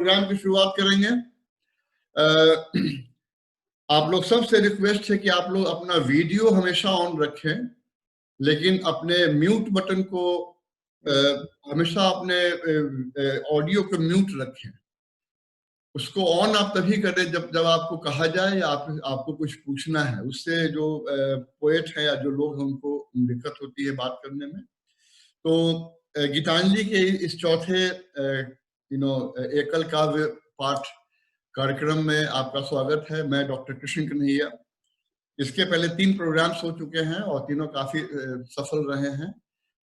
Programme की शुरुआत करेंगे। आप लोग सबसे रिक्वेस्ट है कि आप लोग अपना वीडियो हमेशा ऑन रखें, लेकिन अपने म्यूट बटन को हमेशा अपने ऑडियो को म्यूट रखें। उसको ऑन आप तभी करें जब आपको कहा जाए या आपको कुछ पूछना है। उससे जो पोएट है या जो लोग हैं उनको दिक्कत होती है बात करने में। तो गीतांजलि के इस चौथे एकल काव्य पाठ कार्यक्रम में आपका स्वागत है। मैं डॉक्टर कृष्ण कन्हैया। इसके पहले 3 प्रोग्राम्स हो चुके हैं और तीनों काफी सफल रहे हैं।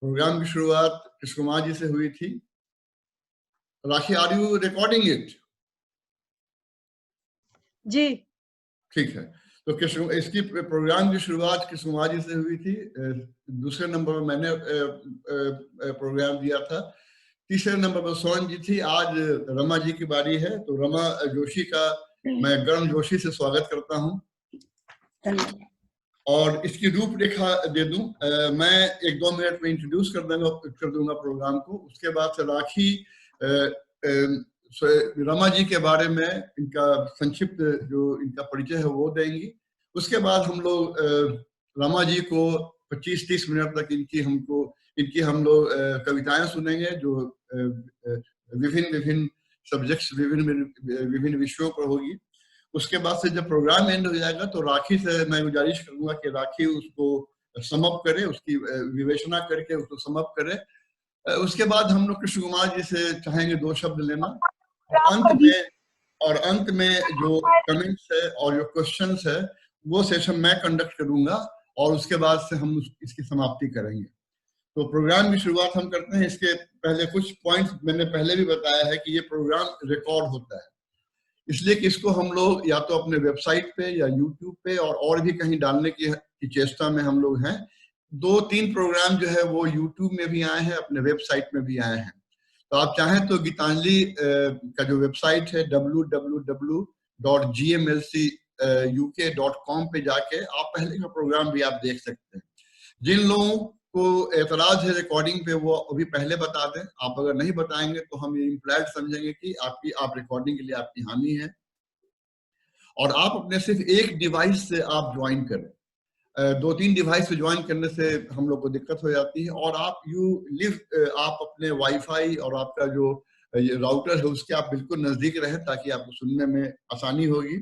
प्रोग्राम की शुरुआत कृष्ण कुमार जी से हुई थी। राखी, आर यू रिकॉर्डिंग इट? जी ठीक है। तो कृष्ण इसकी प्रोग्राम की शुरुआत कृष्ण कुमार जी से हुई थी। दूसरे नंबर पर मैंने प्रोग्राम दिया था। तीसरे नंबर पर सोन जी थी। आज रमा जी की बारी है, तो रमा जोशी का मैं गर्म जोशी से स्वागत करता हूँ। और इसकी रूपरेखा दे दूं, मैं 1-2 मिनट में इंट्रोड्यूस कर दूंगा प्रोग्राम को। उसके बाद से राखी रमा जी के बारे में इनका संक्षिप्त जो इनका परिचय है वो देंगी। उसके बाद हम लोग रमा जी को 25-30 मिनट तक इनकी हम लोग कविताएं सुनेंगे, जो विभिन्न सब्जेक्ट्स विभिन्न विषयों पर होगी। उसके बाद से जब प्रोग्राम एंड हो जाएगा तो राखी से मैं गुजारिश करूंगा कि राखी उसको समअप करे, उसकी विवेचना करके उसको समअप करे। उसके बाद हम लोग कृष्ण कुमार जी से चाहेंगे 2 शब्द लेना, और अंत में जो कमेंट्स है और जो क्वेश्चंस है वो सेशन मैं कंडक्ट करूंगा और उसके बाद से हम इसकी समाप्ति करेंगे। तो प्रोग्राम की शुरुआत हम करते हैं। इसके पहले कुछ पॉइंट्स मैंने पहले भी बताया है कि ये प्रोग्राम रिकॉर्ड होता है, इसलिए कि इसको हम लोग या तो अपने वेबसाइट पे या यूट्यूब पे और भी कहीं डालने की चेष्टा में हम लोग हैं। 2-3 प्रोग्राम जो है वो यूट्यूब में भी आए हैं, अपने वेबसाइट में भी आए हैं। तो आप चाहें तो गीतांजलि का जो वेबसाइट है www.gmlcuk.com पे जाके आप पहले का प्रोग्राम भी आप देख सकते हैं। जिन लोगों को एतराज है रिकॉर्डिंग पे वो अभी पहले बता दें। आप अगर नहीं बताएंगे तो हम ये इम्प्लाइड समझेंगे कि आप रिकॉर्डिंग के लिए आपकी हानि है। और आप अपने सिर्फ एक डिवाइस से आप ज्वाइन करें। 2-3 डिवाइस से ज्वाइन करने से हम लोग को दिक्कत हो जाती है। और आप आप अपने वाईफाई और आपका जो राउटर है उसके आप बिल्कुल नजदीक रहें ताकि आपको सुनने में आसानी होगी।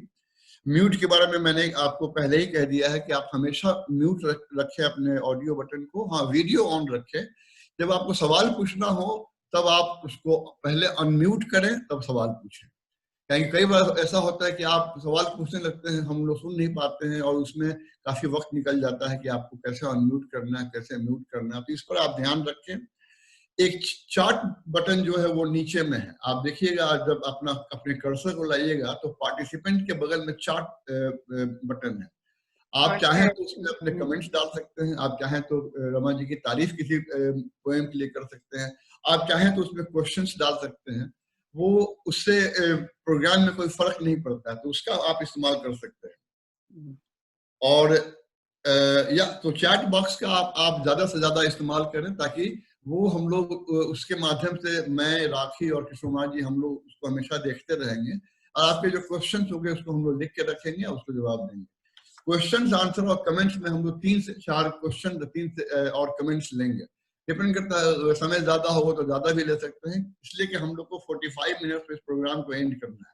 म्यूट के बारे में मैंने आपको पहले ही कह दिया है कि आप हमेशा म्यूट रखें अपने ऑडियो बटन को। हाँ, वीडियो ऑन रखें। जब आपको सवाल पूछना हो तब आप उसको पहले अनम्यूट करें, तब सवाल पूछें। क्योंकि कई बार ऐसा होता है कि आप सवाल पूछने लगते हैं, हम लोग सुन नहीं पाते हैं और उसमें काफी वक्त निकल जाता है कि आपको कैसे अनम्यूट करना है, कैसे म्यूट करना है। तो इस पर आप ध्यान रखें। एक चार्ट बटन जो है वो नीचे में है, आप देखिएगा। जब अपने कर्सर को लाइएगा तो पार्टिसिपेंट के बगल में चार्ट बटन है। आप चाहें तो उसमें अपने कमेंट्स डाल सकते हैं। आप चाहें तो रमा जी की तारीफ किसी पोएम के लिए कर सकते हैं। आप चाहें तो उसमें क्वेश्चंस डाल सकते हैं। वो उससे प्रोग्राम में कोई फर्क नहीं पड़ता है, तो उसका आप इस्तेमाल कर सकते हैं। और या तो चैट बॉक्स का आप ज्यादा से ज्यादा इस्तेमाल करें ताकि वो हम लोग उसके माध्यम से मैं, राखी और कृष्ण कुमार जी हम लोग उसको हमेशा देखते रहेंगे। और आपके जो क्वेश्चन होंगे उसको हम लोग लिख के रखेंगे और उसको जवाब देंगे। क्वेश्चंस, आंसर और कमेंट्स में हम लोग 3 से 4 क्वेश्चन, 3 से और कमेंट्स लेंगे। डिपेंड करता है, समय ज्यादा होगा तो ज्यादा भी ले सकते हैं, इसलिए कि हम लोग को 45 मिनट में इस प्रोग्राम को एंड करना है।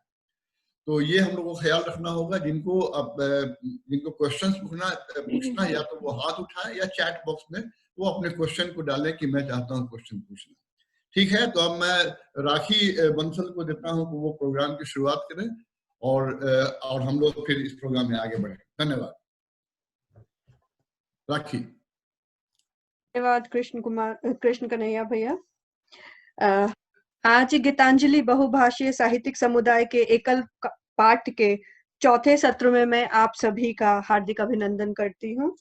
तो ये हम लोग को ख्याल रखना होगा। जिनको क्वेश्चंस पूछना या तो वो हाथ उठाएं या चैट बॉक्स में वो अपने क्वेश्चन को डालें कि मैं चाहता हूँ क्वेश्चन पूछना। ठीक है, तो अब मैं राखी बंसल को देता हूँ कि वो प्रोग्राम की शुरुआत करें और हम लोग फिर इस प्रोग्राम में आगे बढ़े। धन्यवाद। राखी। धन्यवाद कृष्ण कन्हैया भैया। आज गीतांजलि बहुभाषीय साहित्यिक समुदाय के एकल पाठ के चौथे सत्र में मैं आप सभी का हार्दिक अभिनंदन करती हूँ।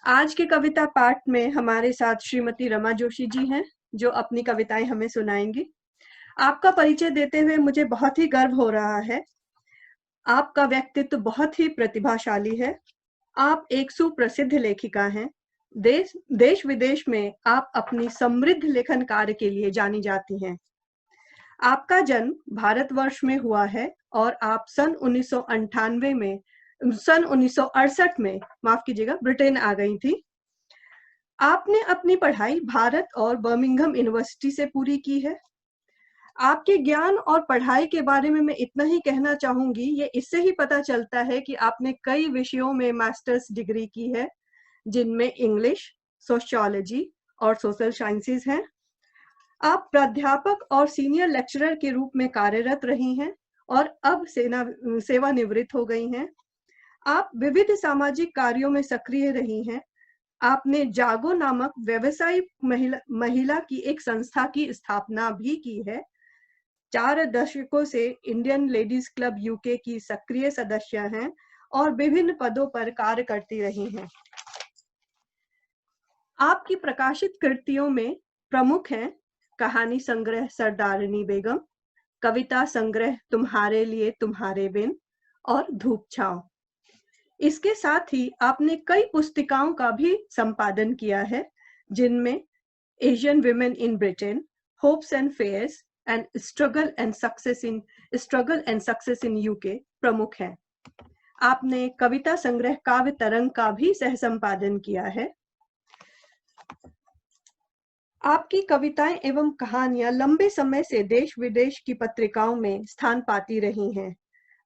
आज के कविता पाठ में हमारे साथ श्रीमती रमा जोशी जी हैं जो अपनी कविताएं हमें सुनाएंगी। आपका परिचय देते हुए मुझे बहुत ही गर्व हो रहा है। आपका व्यक्तित्व बहुत ही प्रतिभाशाली है। आप एक सुप्रसिद्ध लेखिका हैं। देश विदेश में आप अपनी समृद्ध लेखन कार्य के लिए जानी जाती हैं। आपका जन्म भारतवर्ष में हुआ है और आप सन 1968 में माफ कीजिएगा ब्रिटेन आ गई थी। आपने अपनी पढ़ाई भारत और बर्मिंघम यूनिवर्सिटी से पूरी की है। आपके ज्ञान और पढ़ाई के बारे में मैं इतना ही कहना चाहूंगी, ये इससे ही पता चलता है कि आपने कई विषयों में मास्टर्स डिग्री की है, जिनमें इंग्लिश, सोशियोलॉजी और सोशल साइंसेज हैं। आप प्राध्यापक और सीनियर लेक्चरर के रूप में कार्यरत रही हैं और अब सेवानिवृत्त हो गई हैं। आप विविध सामाजिक कार्यों में सक्रिय रही हैं। आपने जागो नामक व्यवसायिक महिला की एक संस्था की स्थापना भी की है। 4 दशकों से इंडियन लेडीज क्लब यूके की सक्रिय सदस्य हैं और विभिन्न पदों पर कार्य करती रही हैं। आपकी प्रकाशित कृतियों में प्रमुख हैं कहानी संग्रह सरदारनी बेगम, कविता संग्रह तुम्हारे लिए तुम्हारे बिन और धूप छांव। इसके साथ ही आपने कई पुस्तिकाओं का भी संपादन किया है, जिनमें Asian women in Britain, hopes and fears and struggle and success in UK प्रमुख हैं। आपने कविता संग्रह काव्य तरंग का भी सह संपादन किया है। आपकी कविताएं एवं कहानियां लंबे समय से देश विदेश की पत्रिकाओं में स्थान पाती रही हैं।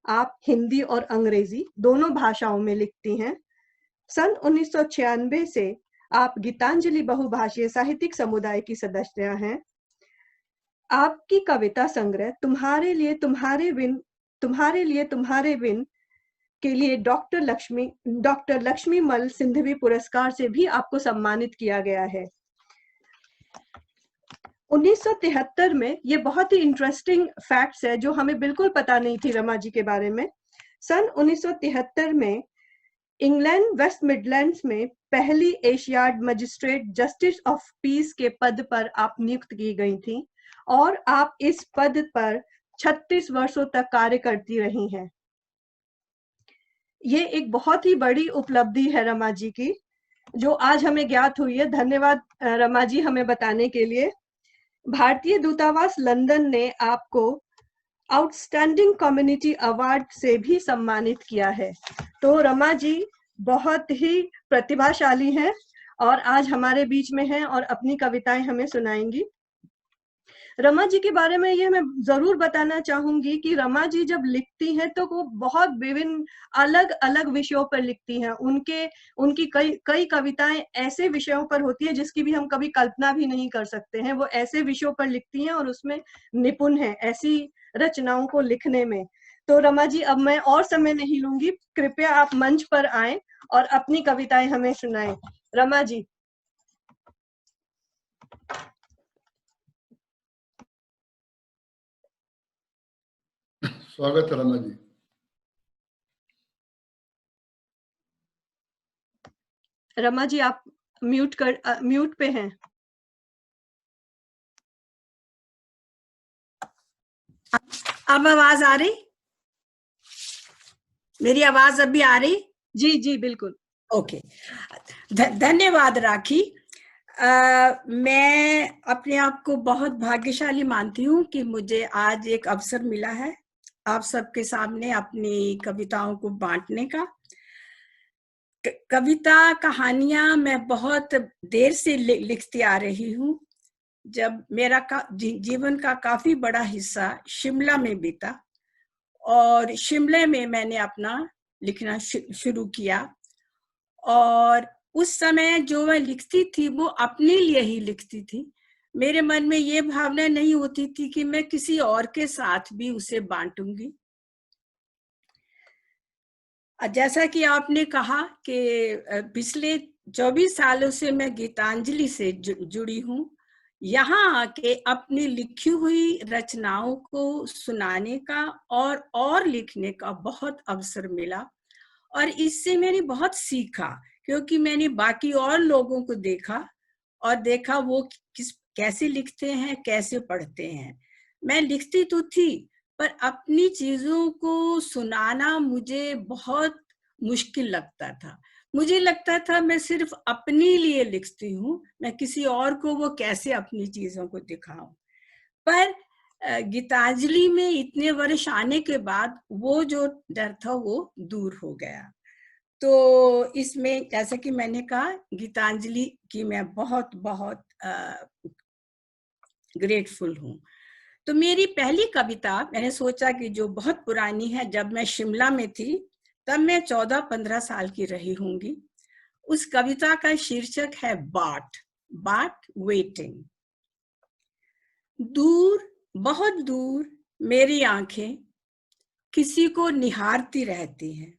आप हिंदी और अंग्रेजी दोनों भाषाओं में लिखती हैं। सन 1996 से आप गीतांजलि बहुभाषीय साहित्यिक समुदाय की सदस्य हैं। आपकी कविता संग्रह तुम्हारे लिए तुम्हारे बिन के लिए डॉक्टर लक्ष्मीमल सिंधवी पुरस्कार से भी आपको सम्मानित किया गया है। 1973 में, ये बहुत ही इंटरेस्टिंग फैक्ट्स है जो हमें बिल्कुल पता नहीं थी रमा जी के बारे में। सन 1973 में इंग्लैंड वेस्ट मिडलैंड्स में पहली Asiad magistrate justice of peace के पद पर आप नियुक्त की गई थी और आप इस पद पर 36 वर्षों तक कार्य करती रही हैं। ये एक बहुत ही बड़ी उपलब्धि है रमा जी की, जो आज हमें ज्ञात हुई है। धन्यवाद रमा जी हमें बताने के लिए। भारतीय दूतावास लंदन ने आपको आउटस्टैंडिंग कम्युनिटी अवार्ड से भी सम्मानित किया है। तो रमा जी बहुत ही प्रतिभाशाली हैं और आज हमारे बीच में हैं और अपनी कविताएं हमें सुनाएंगी। रमा जी के बारे में ये मैं जरूर बताना चाहूंगी कि रमा जी जब लिखती हैं तो वो बहुत विभिन्न अलग अलग विषयों पर लिखती हैं। उनकी कई कविताएं ऐसे विषयों पर होती है जिसकी भी हम कभी कल्पना भी नहीं कर सकते हैं। वो ऐसे विषयों पर लिखती हैं और उसमें निपुण है ऐसी रचनाओं को लिखने में। तो रमा जी, अब मैं और समय नहीं लूंगी, कृपया आप मंच पर आएं और अपनी कविताएं हमें सुनाएं। रमा जी। स्वागत है रमा जी। रमा जी, आप म्यूट पे हैं। अब आवाज आ रही? मेरी आवाज अभी आ रही? जी जी बिल्कुल। ओके, धन्यवाद राखी। मैं अपने आप को बहुत भाग्यशाली मानती हूँ कि मुझे आज एक अवसर मिला है आप सबके सामने अपनी कविताओं को बांटने का। कविता कहानियां मैं बहुत देर से लिखती आ रही हूँ। जब मेरा जीवन का काफी बड़ा हिस्सा शिमला में बीता और शिमला में मैंने अपना लिखना शुरू किया, और उस समय जो मैं लिखती थी वो अपने लिए ही लिखती थी। मेरे मन में ये भावना नहीं होती थी कि मैं किसी और के साथ भी उसे बांटूंगी। जैसा कि आपने कहा कि पिछले 24 सालों से मैं गीतांजलि से जुड़ी हूँ। यहाँ आके अपनी लिखी हुई रचनाओं को सुनाने का और लिखने का बहुत अवसर मिला और इससे मैंने बहुत सीखा, क्योंकि मैंने बाकी और लोगों को देखा वो कैसे लिखते हैं, कैसे पढ़ते हैं। मैं लिखती तो थी पर अपनी चीजों को सुनाना मुझे बहुत मुश्किल लगता था। मुझे लगता था मैं सिर्फ अपने लिए लिखती हूँ, मैं किसी और को वो कैसे अपनी चीजों को दिखाऊं। पर गीतांजलि में इतने वर्ष आने के बाद वो जो डर था वो दूर हो गया। तो इसमें जैसा कि मैंने कहा, गीतांजलि की मैं बहुत बहुत ग्रेटफुल हूँ। तो मेरी पहली कविता मैंने सोचा कि जो बहुत पुरानी है, जब मैं शिमला में थी तब मैं 14-15 साल की रही होंगी। उस कविता का शीर्षक है बाट वेटिंग। दूर, बहुत दूर मेरी आंखें किसी को निहारती रहती हैं,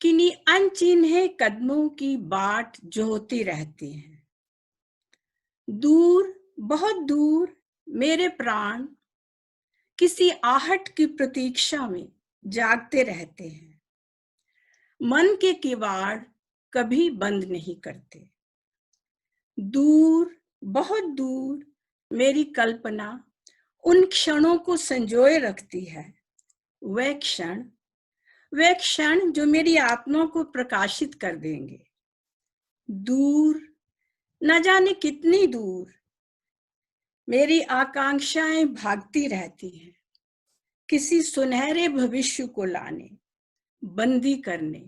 किन्हीं अनचिन्हे कदमों की बाट जोहती रहती हैं। दूर, बहुत दूर मेरे प्राण किसी आहट की प्रतीक्षा में जागते रहते हैं। मन के किवाड़ कभी बंद नहीं करते। दूर, बहुत दूर मेरी कल्पना उन क्षणों को संजोए रखती है। वह क्षण जो मेरी आत्मा को प्रकाशित कर देंगे। दूर, न जाने कितनी दूर मेरी आकांक्षाएं भागती रहती हैं, किसी सुनहरे भविष्य को लाने, बंदी करने,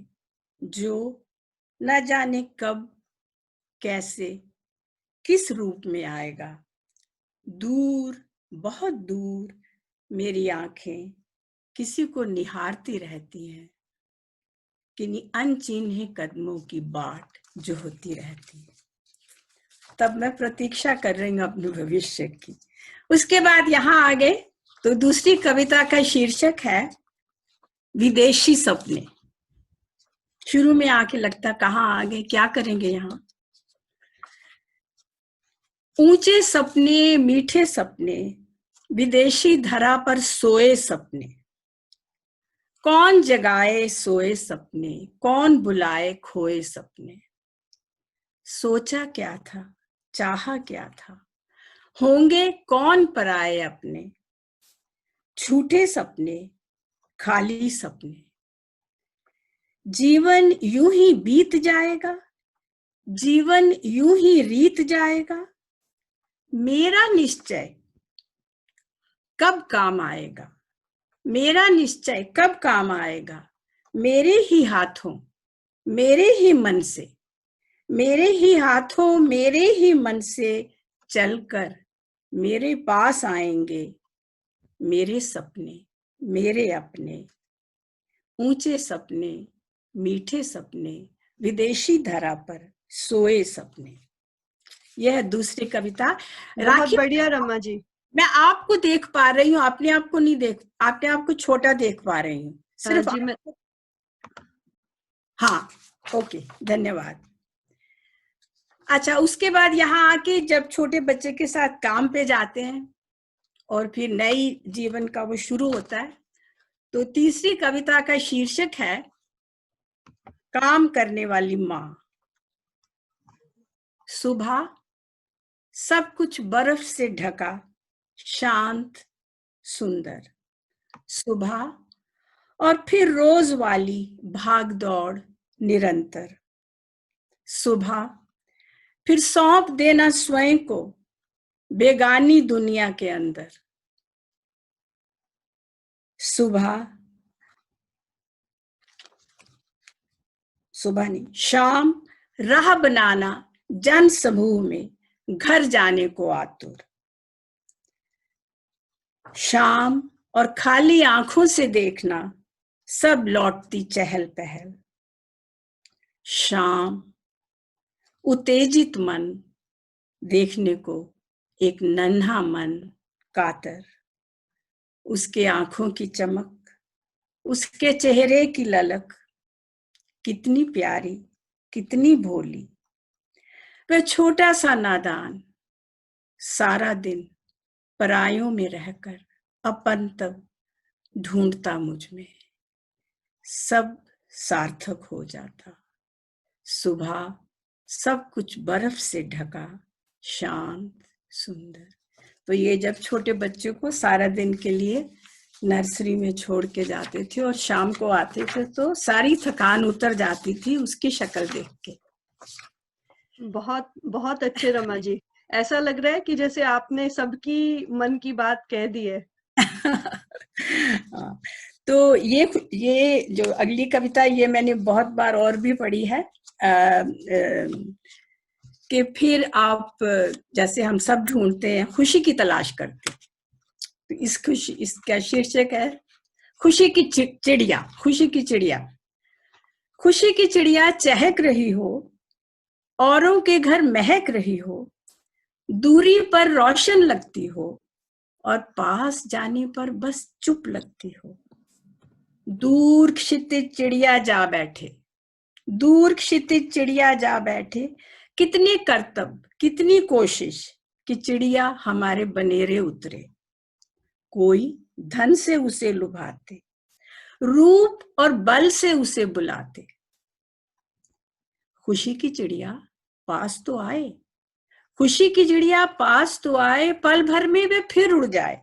जो न जाने कब, कैसे, किस रूप में आएगा। दूर, बहुत दूर मेरी आंखें किसी को निहारती रहती हैं, किन्हीं अनचिन्हे कदमों की बाट जो होती रहती है। तब मैं प्रतीक्षा कर रही हूँ अपने भविष्य की। उसके बाद यहाँ आ गए तो दूसरी कविता का शीर्षक है विदेशी सपने। शुरू में आके लगता कहाँ आ गए, क्या करेंगे यहाँ। ऊंचे सपने, मीठे सपने, विदेशी धरा पर सोए सपने। कौन जगाए सोए सपने, कौन बुलाए खोए सपने। सोचा क्या था, चाहा क्या था, होंगे कौन पराए अपने। झूठे सपने, खाली सपने। जीवन यूं ही बीत जाएगा, जीवन यूं ही रीत जाएगा। मेरा निश्चय कब काम आएगा, मेरा निश्चय कब काम आएगा। मेरे ही हाथों, मेरे ही मन से, मेरे ही हाथों, मेरे ही मन से चलकर मेरे पास आएंगे मेरे सपने, मेरे अपने। ऊंचे सपने, मीठे सपने, विदेशी धरा पर सोए सपने। यह दूसरी कविता। बहुत बढ़िया रमा जी। मैं आपको देख पा रही हूँ, अपने आप को नहीं देख, अपने आप को छोटा देख पा रही हूँ सिर्फ। जी, हाँ, ओके, धन्यवाद। अच्छा, उसके बाद यहाँ आके जब छोटे बच्चे के साथ काम पे जाते हैं और फिर नई जीवन का वो शुरू होता है, तो तीसरी कविता का शीर्षक है काम करने वाली माँ। सुबह सब कुछ बर्फ से ढका, शांत, सुंदर। सुबह और फिर रोज वाली भाग दौड़ निरंतर। सुबह फिर सौंप देना स्वयं को बेगानी दुनिया के अंदर। सुबह नहीं, शाम राह बनाना जन समूह में घर जाने को आतुर। शाम और खाली आंखों से देखना सब लौटती चहल पहल। शाम उत्तेजित मन देखने को एक नन्हा मन कातर। उसके आंखों की चमक, उसके चेहरे की ललक कितनी प्यारी, कितनी भोली। वह छोटा सा नादान सारा दिन परायों में रहकर अपन तब ढूंढता मुझ में। सब सार्थक हो जाता। सुबह सब कुछ बर्फ से ढका, शांत, सुंदर। तो ये जब छोटे बच्चों को सारा दिन के लिए नर्सरी में छोड़ के जाते थे और शाम को आते थे तो सारी थकान उतर जाती थी उसकी शक्ल देख के। बहुत बहुत अच्छे रमा जी। ऐसा लग रहा है कि जैसे आपने सबकी मन की बात कह दी है। हाँ, तो ये जो अगली कविता, ये मैंने बहुत बार और भी पढ़ी है कि फिर आप, जैसे हम सब ढूंढते हैं, खुशी की तलाश करते हैं। तो इसका शीर्षक है खुशी की चिड़िया। खुशी की चिड़िया। खुशी की चिड़िया चहक रही हो, औरों के घर महक रही हो, दूरी पर रोशन लगती हो और पास जाने पर बस चुप लगती हो। दूर क्षितिज चिड़िया जा बैठे, दूर क्षितिज चिड़िया जा बैठे, कितनी करतब कितनी कोशिश कि चिड़िया हमारे बनेरे उतरे। कोई धन से उसे लुभाते, रूप और बल से उसे बुलाते। खुशी की चिड़िया पास तो आए, खुशी की चिड़िया पास तो आए, पल भर में वे फिर उड़ जाए।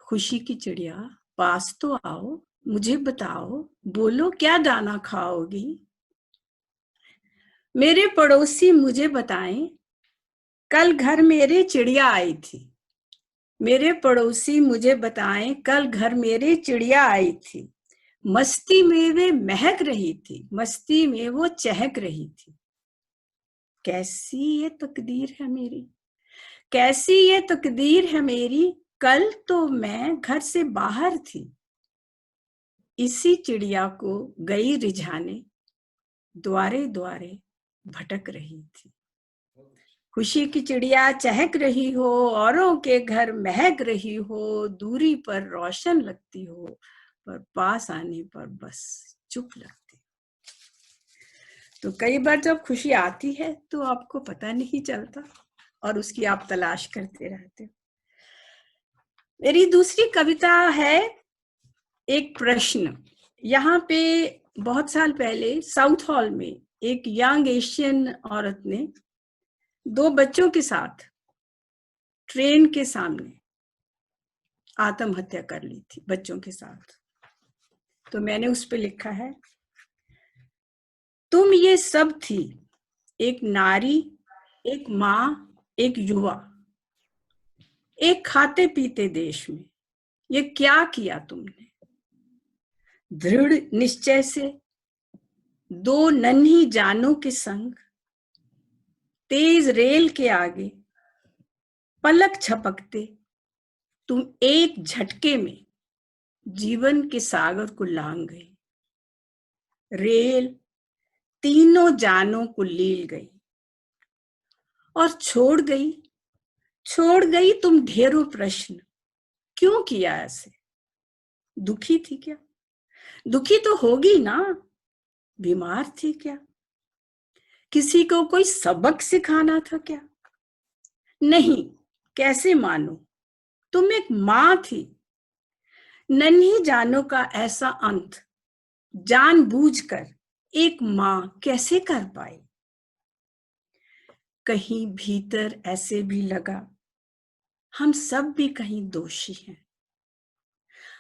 खुशी की चिड़िया पास तो आओ, मुझे बताओ, बोलो क्या दाना खाओगी। मेरे पड़ोसी मुझे बताएं, कल घर मेरे चिड़िया आई थी। मेरे पड़ोसी मुझे बताएं, कल घर मेरे चिड़िया आई थी। मस्ती में वे महक रही थी, मस्ती में वो चहक रही थी। कैसी ये तकदीर है मेरी, कैसी ये तकदीर है मेरी, कल तो मैं घर से बाहर थी। इसी चिड़िया को गई रिझाने, द्वारे द्वारे भटक रही थी। खुशी की चिड़िया चहक रही हो, औरों के घर महक रही हो, दूरी पर रोशन लगती हो, पर पास आने पर बस चुप लगती। तो कई बार जब खुशी आती है तो आपको पता नहीं चलता और उसकी आप तलाश करते रहते हो। मेरी दूसरी कविता है एक प्रश्न। यहाँ पे बहुत साल पहले साउथ हॉल में एक यंग एशियन औरत ने 2 बच्चों के साथ ट्रेन के सामने आत्महत्या कर ली थी, बच्चों के साथ। तो मैंने उस पे लिखा है, तुम ये सब थी, एक नारी, एक माँ, एक युवा, एक खाते पीते देश में, ये क्या किया तुमने। दृढ़ निश्चय से 2 नन्ही जानों के संग, तेज रेल के आगे पलक झपकते तुम एक झटके में जीवन के सागर को लांग गई। रेल तीनों जानों को लील गई और छोड़ गई तुम ढेरों प्रश्न। क्यों किया ऐसे, दुखी थी क्या, दुखी तो होगी ना, बीमार थी क्या, किसी को कोई सबक सिखाना था क्या। नहीं, कैसे मानो, तुम एक माँ थी। नन्ही जानों का ऐसा अंत जानबूझकर एक माँ कैसे कर पाई। कहीं भीतर ऐसे भी लगा, हम सब भी कहीं दोषी हैं,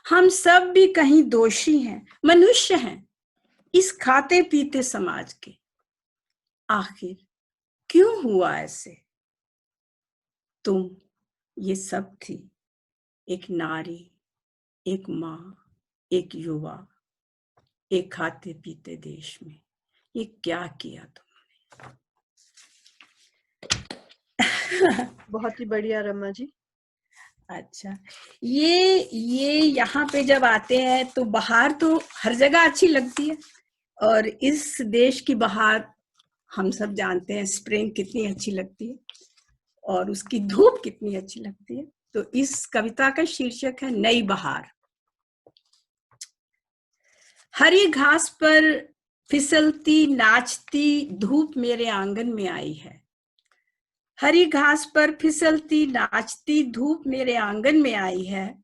हम सब भी कहीं दोषी हैं, मनुष्य हैं इस खाते पीते समाज के। आखिर क्यों हुआ ऐसे। तुम ये सब थी, एक नारी, एक माँ, एक युवा, एक खाते पीते देश में, ये क्या किया तुमने। बहुत ही बढ़िया रमा जी। अच्छा, ये यहाँ पे जब आते हैं तो बहार तो हर जगह अच्छी लगती है, और इस देश की बहार हम सब जानते हैं, स्प्रिंग कितनी अच्छी लगती है और उसकी धूप कितनी अच्छी लगती है। तो इस कविता का शीर्षक है नई बहार। हरी घास पर फिसलती नाचती धूप मेरे आंगन में आई है। हरी घास पर फिसलती नाचती धूप मेरे आंगन में आई है।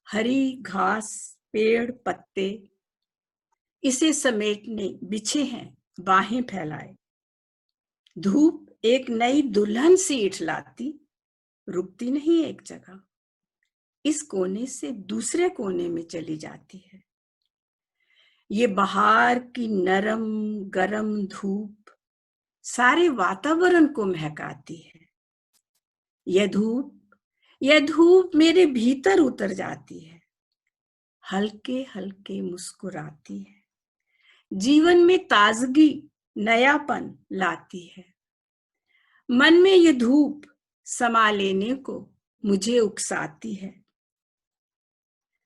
हरी घास, पेड़, पत्ते इसे समेटने बिछे हैं बाहें फैलाए। धूप एक नई दुल्हन सी इठलाती, रुकती नहीं एक जगह, इस कोने से दूसरे कोने में चली जाती है। ये बहार की नरम गरम धूप सारे वातावरण को महकाती है। यह धूप मेरे भीतर उतर जाती है, हल्के हल्के मुस्कुराती है, जीवन में ताजगी, नयापन लाती है। मन में ये धूप समा लेने को मुझे उकसाती है।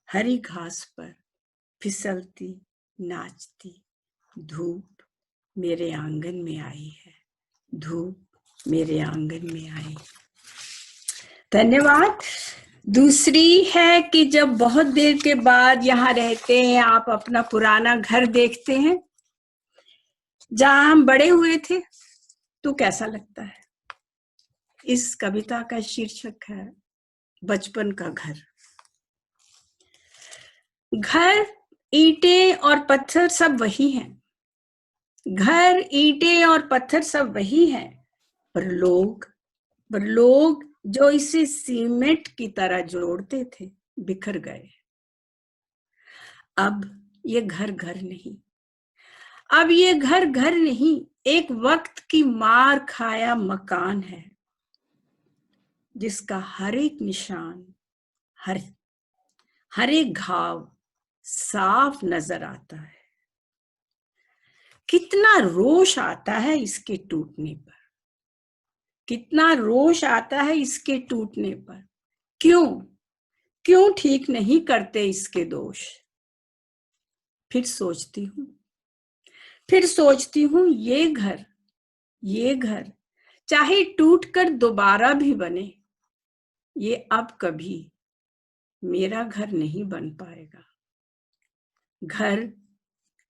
हरी घास पर फिसलती, नाचती धूप मेरे आंगन में आई है, धूप मेरे आंगन में आई। धन्यवाद। दूसरी है कि जब बहुत देर के बाद यहाँ रहते हैं, आप अपना पुराना घर देखते हैं जहां हम बड़े हुए थे, तो कैसा लगता है। इस कविता का शीर्षक है बचपन का घर। घर, ईंटें और पत्थर सब वही हैं। घर, ईंटें और पत्थर सब वही हैं, पर लोग जो इसे सीमेंट की तरह जोड़ते थे बिखर गए। अब ये घर नहीं, अब ये घर नहीं, एक वक्त की मार खाया मकान है, जिसका हर एक निशान, हर एक घाव साफ नजर आता है। कितना रोष आता है इसके टूटने पर, कितना रोष आता है इसके टूटने पर। क्यों ठीक नहीं करते इसके दोष। फिर सोचती हूँ ये घर चाहे टूटकर दोबारा भी बने, ये अब कभी मेरा घर नहीं बन पाएगा। घर,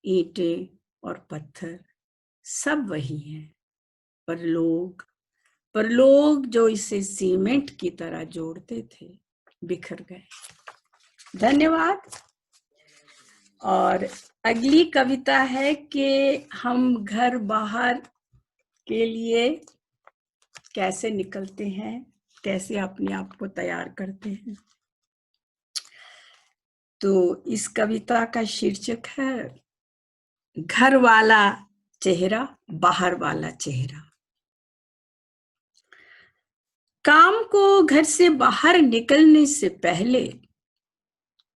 ईंटें और पत्थर सब वही हैं, पर लोग जो इसे सीमेंट की तरह जोड़ते थे बिखर गए। धन्यवाद। और अगली कविता है कि हम घर बाहर के लिए कैसे निकलते हैं, कैसे अपने आप को तैयार करते हैं। तो इस कविता का शीर्षक है घर वाला चेहरा, बाहर वाला चेहरा। काम को घर से बाहर निकलने से पहले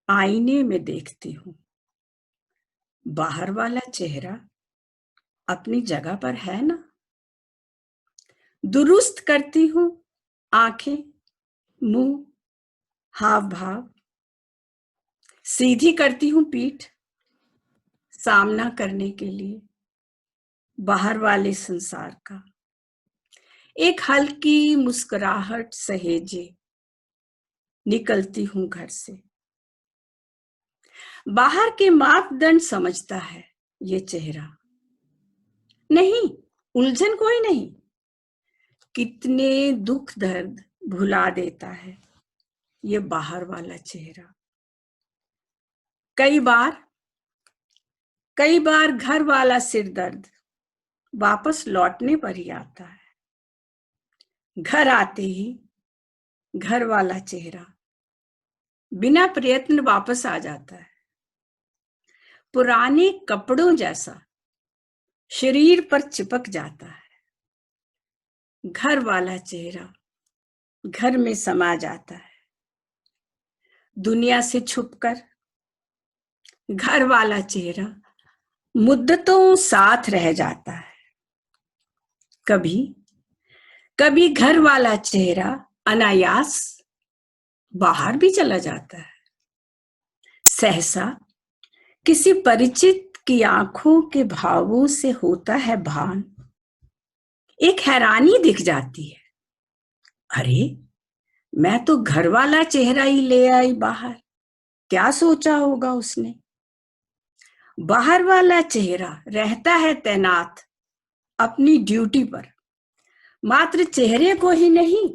आईने में देखती हूँ, बाहर वाला चेहरा अपनी जगह पर है ना। दुरुस्त करती हूँ आंखें, मुंह, हाव भाव, सीधी करती हूँ पीठ सामना करने के लिए बाहर वाले संसार का। एक हल्की मुस्कुराहट सहेजे निकलती हूँ घर से। बाहर के मापदंड समझता है ये चेहरा, नहीं उलझन कोई नहीं। कितने दुख दर्द भुला देता है ये बाहर वाला चेहरा। कई बार घर वाला सिर दर्द वापस लौटने पर ही आता है। घर आते ही घर वाला चेहरा बिना प्रयत्न वापस आ जाता है। पुराने कपड़ों जैसा शरीर पर चिपक जाता है। घर वाला चेहरा घर में समा जाता है। दुनिया से छुपकर घर वाला चेहरा मुद्दतों साथ रह जाता है। कभी घर वाला चेहरा अनायास बाहर भी चला जाता है। सहसा किसी परिचित की आंखों के भावों से होता है भान। एक हैरानी दिख जाती है, अरे मैं तो घर वाला चेहरा ही ले आई बाहर, क्या सोचा होगा उसने। बाहर वाला चेहरा रहता है तैनात अपनी ड्यूटी पर, मात्र चेहरे को ही नहीं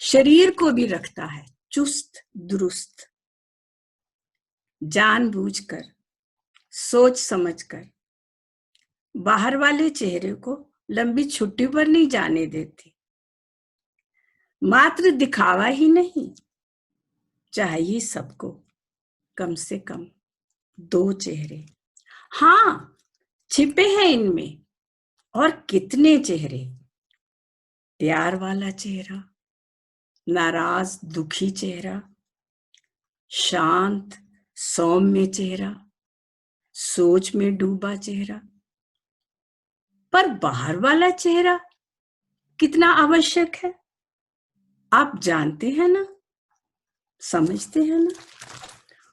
शरीर को भी रखता है चुस्त दुरुस्त। जानबूझकर सोच समझकर बाहर वाले चेहरे को लंबी छुट्टी पर नहीं जाने देती। मात्र दिखावा ही नहीं, चाहिए सबको कम से कम 2 चेहरे। हाँ छिपे हैं इनमें और कितने चेहरे, प्यार वाला चेहरा, नाराज दुखी चेहरा, शांत सौम्य चेहरा, सोच में डूबा चेहरा। पर बाहर वाला चेहरा कितना आवश्यक है, आप जानते हैं ना, समझते हैं ना।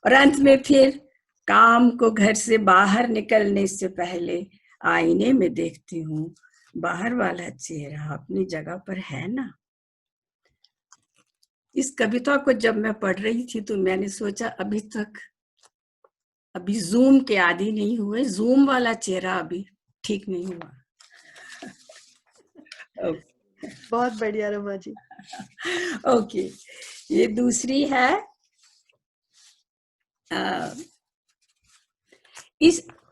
और अंत में फिर काम को घर से बाहर निकलने से पहले आईने में देखती हूँ, बाहर वाला चेहरा अपनी जगह पर है ना। इस कविता को जब मैं पढ़ रही थी तो मैंने सोचा अभी जूम के आदी नहीं हुए, जूम वाला चेहरा अभी ठीक नहीं हुआ। बहुत बढ़िया रमा जी। ओके, ये दूसरी है।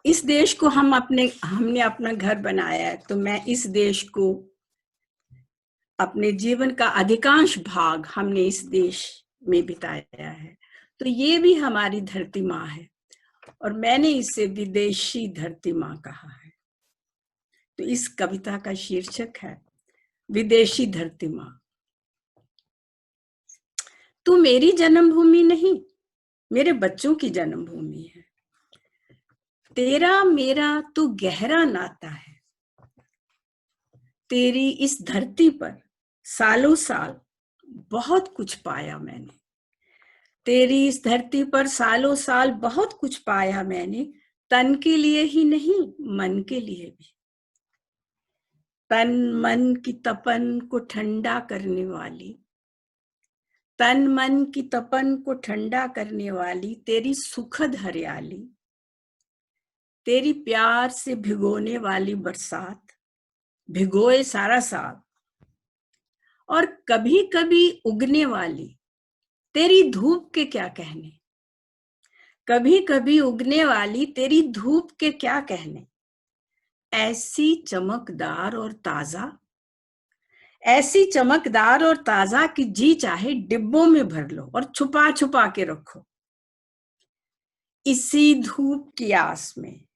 इस देश को हमने अपना घर बनाया है, तो मैं इस देश को, अपने जीवन का अधिकांश भाग हमने इस देश में बिताया है। तो ये भी हमारी धरती माँ है और मैंने इसे विदेशी धरती माँ कहा है। तो इस कविता का शीर्षक है विदेशी धरती माँ। तू मेरी जन्मभूमि नहीं, मेरे बच्चों की जन्मभूमि है। तेरा मेरा तो गहरा नाता है। तेरी इस धरती पर सालों साल बहुत कुछ पाया मैंने। तेरी इस धरती पर सालों साल बहुत कुछ पाया मैंने, तन के लिए ही नहीं मन के लिए भी। तन मन की तपन को ठंडा करने वाली, तन मन की तपन को ठंडा करने वाली तेरी सुखद हरियाली, तेरी प्यार से भिगोने वाली बरसात, भिगोए सारा साल, और कभी कभी उगने वाली तेरी धूप के क्या कहने, कभी कभी उगने वाली तेरी धूप के क्या कहने। ऐसी चमकदार और ताजा, ऐसी चमकदार और ताजा कि जी चाहे डिब्बों में भर लो और छुपा छुपा के रखो। इसी धूप की आस में,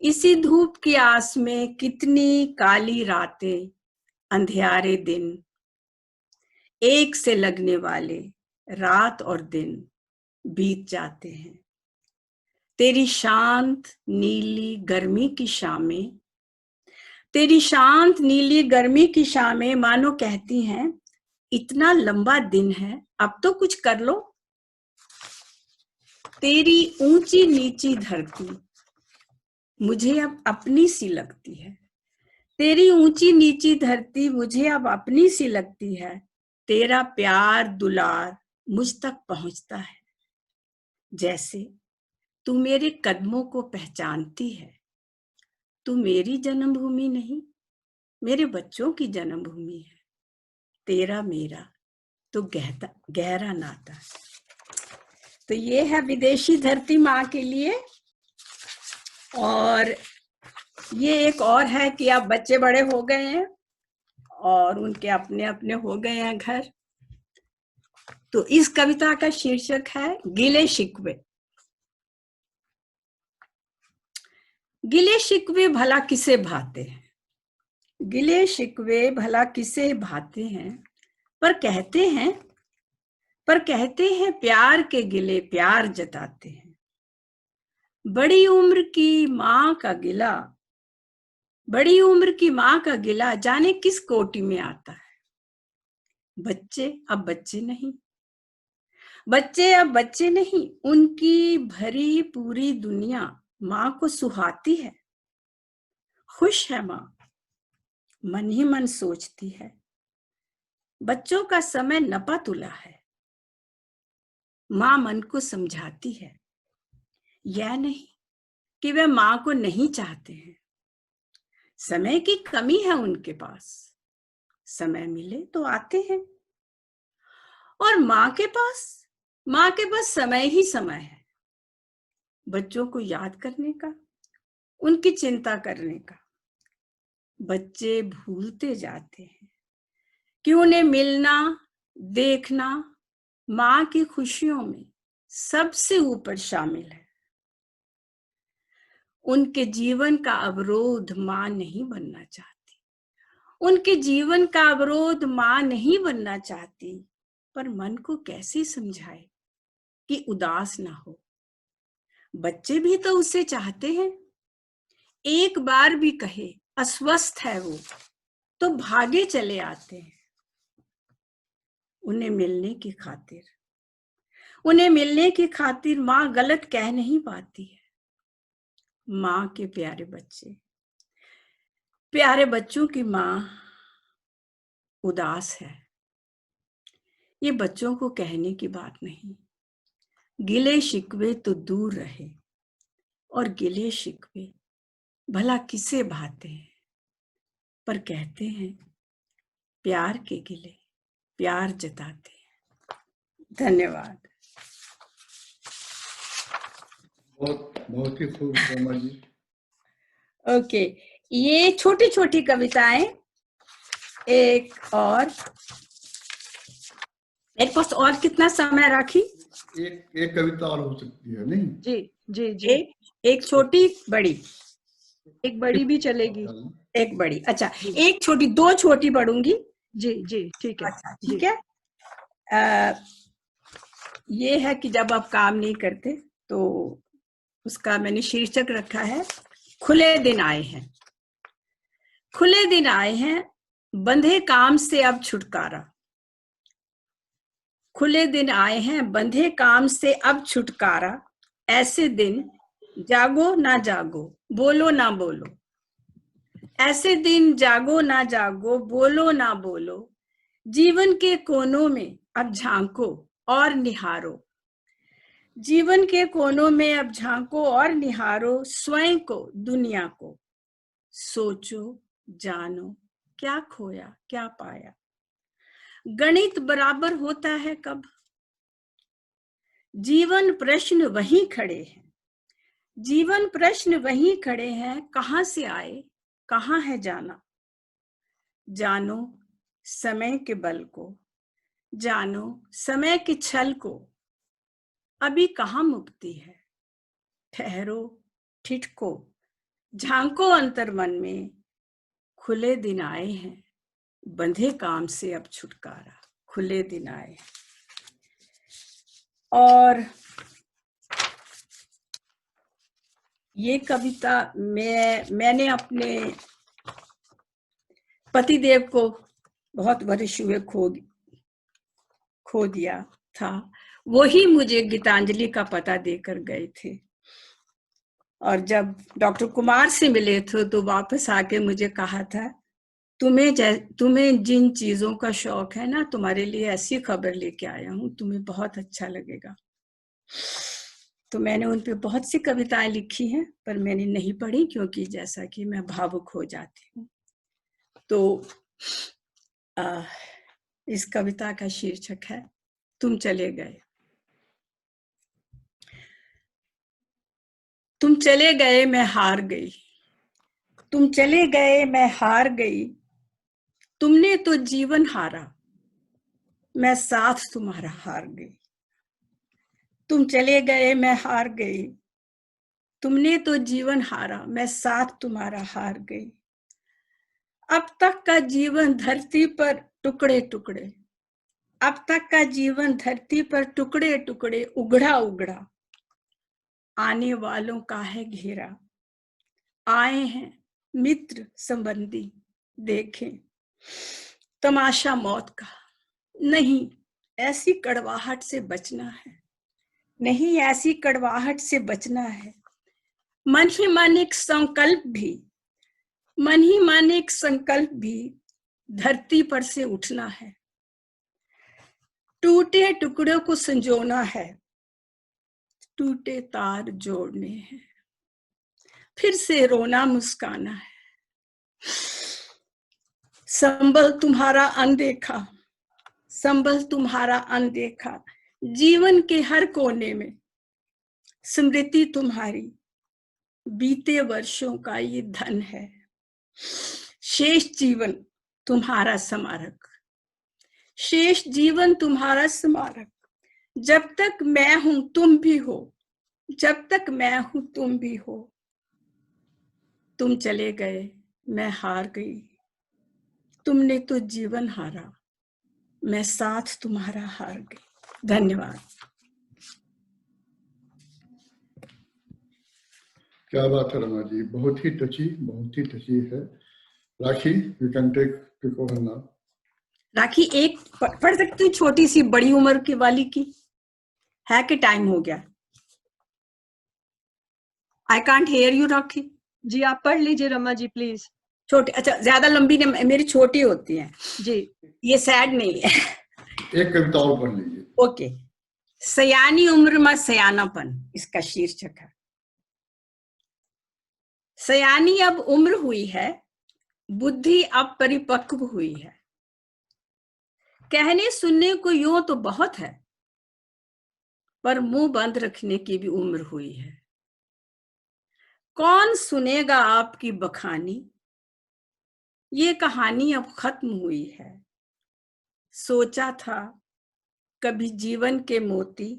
इसी धूप की आस में कितनी काली रातें, अंधियारे दिन, एक से लगने वाले रात और दिन बीत जाते हैं। तेरी शांत नीली गर्मी की शामें, तेरी शांत नीली गर्मी की शामें मानो कहती हैं, इतना लंबा दिन है, अब तो कुछ कर लो। तेरी ऊंची नीची धरती मुझे अब अपनी सी लगती है। तेरी ऊंची नीची धरती मुझे अब अपनी सी लगती है। तेरा प्यार दुलार मुझ तक पहुंचता है, जैसे तू मेरे कदमों को पहचानती है। तू मेरी जन्मभूमि नहीं, मेरे बच्चों की जन्मभूमि है। तेरा मेरा तो गहरा नाता है। तो ये है विदेशी धरती माँ के लिए। और ये एक और है कि अब बच्चे बड़े हो गए हैं और उनके अपने अपने हो गए हैं घर। तो इस कविता का शीर्षक है गिले शिकवे। गिले शिकवे भला किसे भाते हैं, गिले शिकवे भला किसे भाते हैं, पर कहते हैं प्यार के गिले प्यार जताते हैं। बड़ी उम्र की माँ का गिला, बड़ी उम्र की माँ का गिला जाने किस कोटि में आता है। बच्चे अब बच्चे नहीं, बच्चे अब बच्चे नहीं, उनकी भरी पूरी दुनिया माँ को सुहाती है। खुश है माँ, मन ही मन सोचती है, बच्चों का समय नपा तुला है। माँ मन को समझाती है, यह नहीं कि वे माँ को नहीं चाहते हैं, समय की कमी है उनके पास, समय मिले तो आते हैं। और माँ के पास समय ही समय है, बच्चों को याद करने का, उनकी चिंता करने का। बच्चे भूलते जाते हैं कि उन्हें मिलना, देखना माँ की खुशियों में सबसे ऊपर शामिल है। उनके जीवन का अवरोध मां नहीं बनना चाहती। उनके जीवन का अवरोध मां नहीं बनना चाहती, पर मन को कैसे समझाए कि उदास ना हो। बच्चे भी तो उसे चाहते हैं। एक बार भी कहे अस्वस्थ है वो तो भागे चले आते हैं। उन्हें मिलने की खातिर मां गलत कह नहीं पाती है। मां के प्यारे बच्चों की मां उदास है। ये बच्चों को कहने की बात नहीं। गिले शिकवे तो दूर रहे, और गिले शिकवे भला किसे भाते हैं, पर कहते हैं प्यार के गिले प्यार जताते हैं। धन्यवाद। बहुत ही खूब सोमा जी। ओके, ये छोटी छोटी कविताएं, एक और मेरे पास और कितना समय राखी? एक कविता और हो सकती है नहीं? जी जी जी। एक छोटी बड़ी, एक बड़ी भी चलेगी। एक बड़ी, अच्छा एक छोटी, दो छोटी पढ़ूंगी। जी जी ठीक है। अच्छा ठीक है। ये है कि जब आप काम नहीं करते तो उसका मैंने शीर्षक रखा है खुले दिन आए हैं। खुले दिन आए हैं, बंधे काम से अब छुटकारा। खुले दिन आए हैं, बंधे काम से अब छुटकारा। ऐसे दिन जागो ना जागो, बोलो ना बोलो। ऐसे दिन जागो ना जागो, बोलो ना बोलो। जीवन के कोनों में अब झांको और निहारो। जीवन के कोनों में अब झांको और निहारो। स्वयं को, दुनिया को सोचो, जानो, क्या खोया क्या पाया। गणित बराबर होता है कब? जीवन प्रश्न वहीं खड़े हैं। जीवन प्रश्न वहीं खड़े हैं। कहां से आए, कहां है जाना। जानो समय के बल को, जानो समय के छल को। अभी कहां मुक्ति है, ठहरो, ठिठको, झांको अंतर मन में। खुले दिन आए हैं, बंधे काम से अब छुटकारा। खुले दिन आए। और ये कविता मैंने अपने पतिदेव को बहुत वर्ष हुए खो दिया था। वही मुझे गीतांजलि का पता देकर गए थे, और जब डॉक्टर कुमार से मिले थे तो वापस आके मुझे कहा था, तुम्हें जिन चीजों का शौक है ना, तुम्हारे लिए ऐसी खबर लेके आया हूं, तुम्हें बहुत अच्छा लगेगा। तो मैंने उन पे बहुत सी कविताएं लिखी हैं, पर मैंने नहीं पढ़ी क्योंकि जैसा कि मैं भावुक हो जाती हूँ। तो इस कविता का शीर्षक है तुम चले गए। तुम चले गए मैं हार गई। तुम चले गए मैं हार गई। तुमने तो जीवन हारा, मैं साथ तुम्हारा हार गई। तुम चले गए मैं हार गई। तुमने तो जीवन हारा, मैं साथ तुम्हारा हार गई। अब तक का जीवन धरती पर टुकड़े टुकड़े, अब तक का जीवन धरती पर टुकड़े टुकड़े, उगड़ा उगड़ा आने वालों का है घेरा। आए हैं मित्र संबंधी, देखें तमाशा मौत का। नहीं ऐसी कड़वाहट से बचना है, नहीं ऐसी कड़वाहट से बचना है। मन ही मन एक संकल्प भी, मन ही मन एक संकल्प भी, धरती पर से उठना है। टूटे टुकड़ों को संजोना है, टूटे तार जोड़ने हैं। फिर से रोना मुस्काना है। संबल तुम्हारा अनदेखा, संबल तुम्हारा अनदेखा। जीवन के हर कोने में स्मृति तुम्हारी, बीते वर्षों का ये धन है। शेष जीवन तुम्हारा स्मारक, शेष जीवन तुम्हारा स्मारक। जब तक मैं हूं तुम भी हो, जब तक मैं हूं तुम भी हो। तुम चले गए, मैं हार गई। तुमने तो जीवन हारा, मैं साथ तुम्हारा हार गई। धन्यवाद। क्या बात है रमा जी, बहुत ही टची है। Rakhi, you can take over now. Rakhi एक पढ़ सकती हूँ, छोटी सी, बड़ी उम्र की वाली की है कि टाइम हो गया? आई कांट हेयर यू राखी। जी आप पढ़ लीजिए रमा जी प्लीज। छोटी, अच्छा ज्यादा लंबी नहीं, मेरी छोटी होती है जी। ये सैड नहीं है। एक कविता और पढ़ लीजिए। ओके। सयानी उम्र में सयानापन, इसका शीर्षक है। सयानी अब उम्र हुई है, बुद्धि अब परिपक्व हुई है। कहने सुनने को यूं तो बहुत है, पर मुंह बंद रखने की भी उम्र हुई है। कौन सुनेगा आपकी बखानी, ये कहानी अब खत्म हुई है। सोचा था कभी जीवन के मोती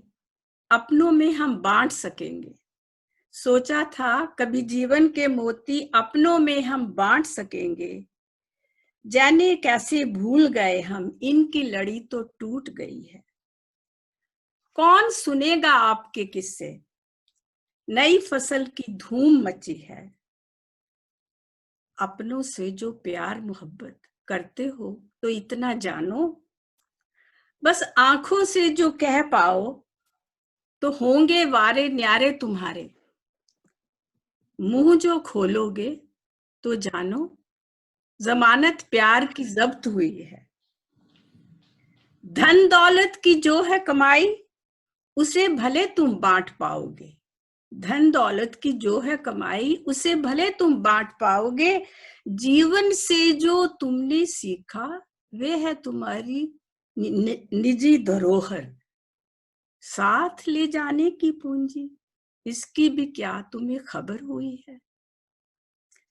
अपनों में हम बांट सकेंगे। सोचा था कभी जीवन के मोती अपनों में हम बांट सकेंगे। जाने कैसे भूल गए हम, इनकी लड़ी तो टूट गई है। कौन सुनेगा आपके किस्से, नई फसल की धूम मची है। अपनों से जो प्यार मोहब्बत करते हो तो इतना जानो, बस आंखों से जो कह पाओ तो होंगे वारे न्यारे तुम्हारे। मुंह जो खोलोगे तो जानो, जमानत प्यार की जब्त हुई है। धन दौलत की जो है कमाई, उसे भले तुम बांट पाओगे। धन दौलत की जो है कमाई, उसे भले तुम बांट पाओगे। जीवन से जो तुमने सीखा, वे है तुम्हारी निजी धरोहर। साथ ले जाने की पूंजी, इसकी भी क्या तुम्हें खबर हुई है।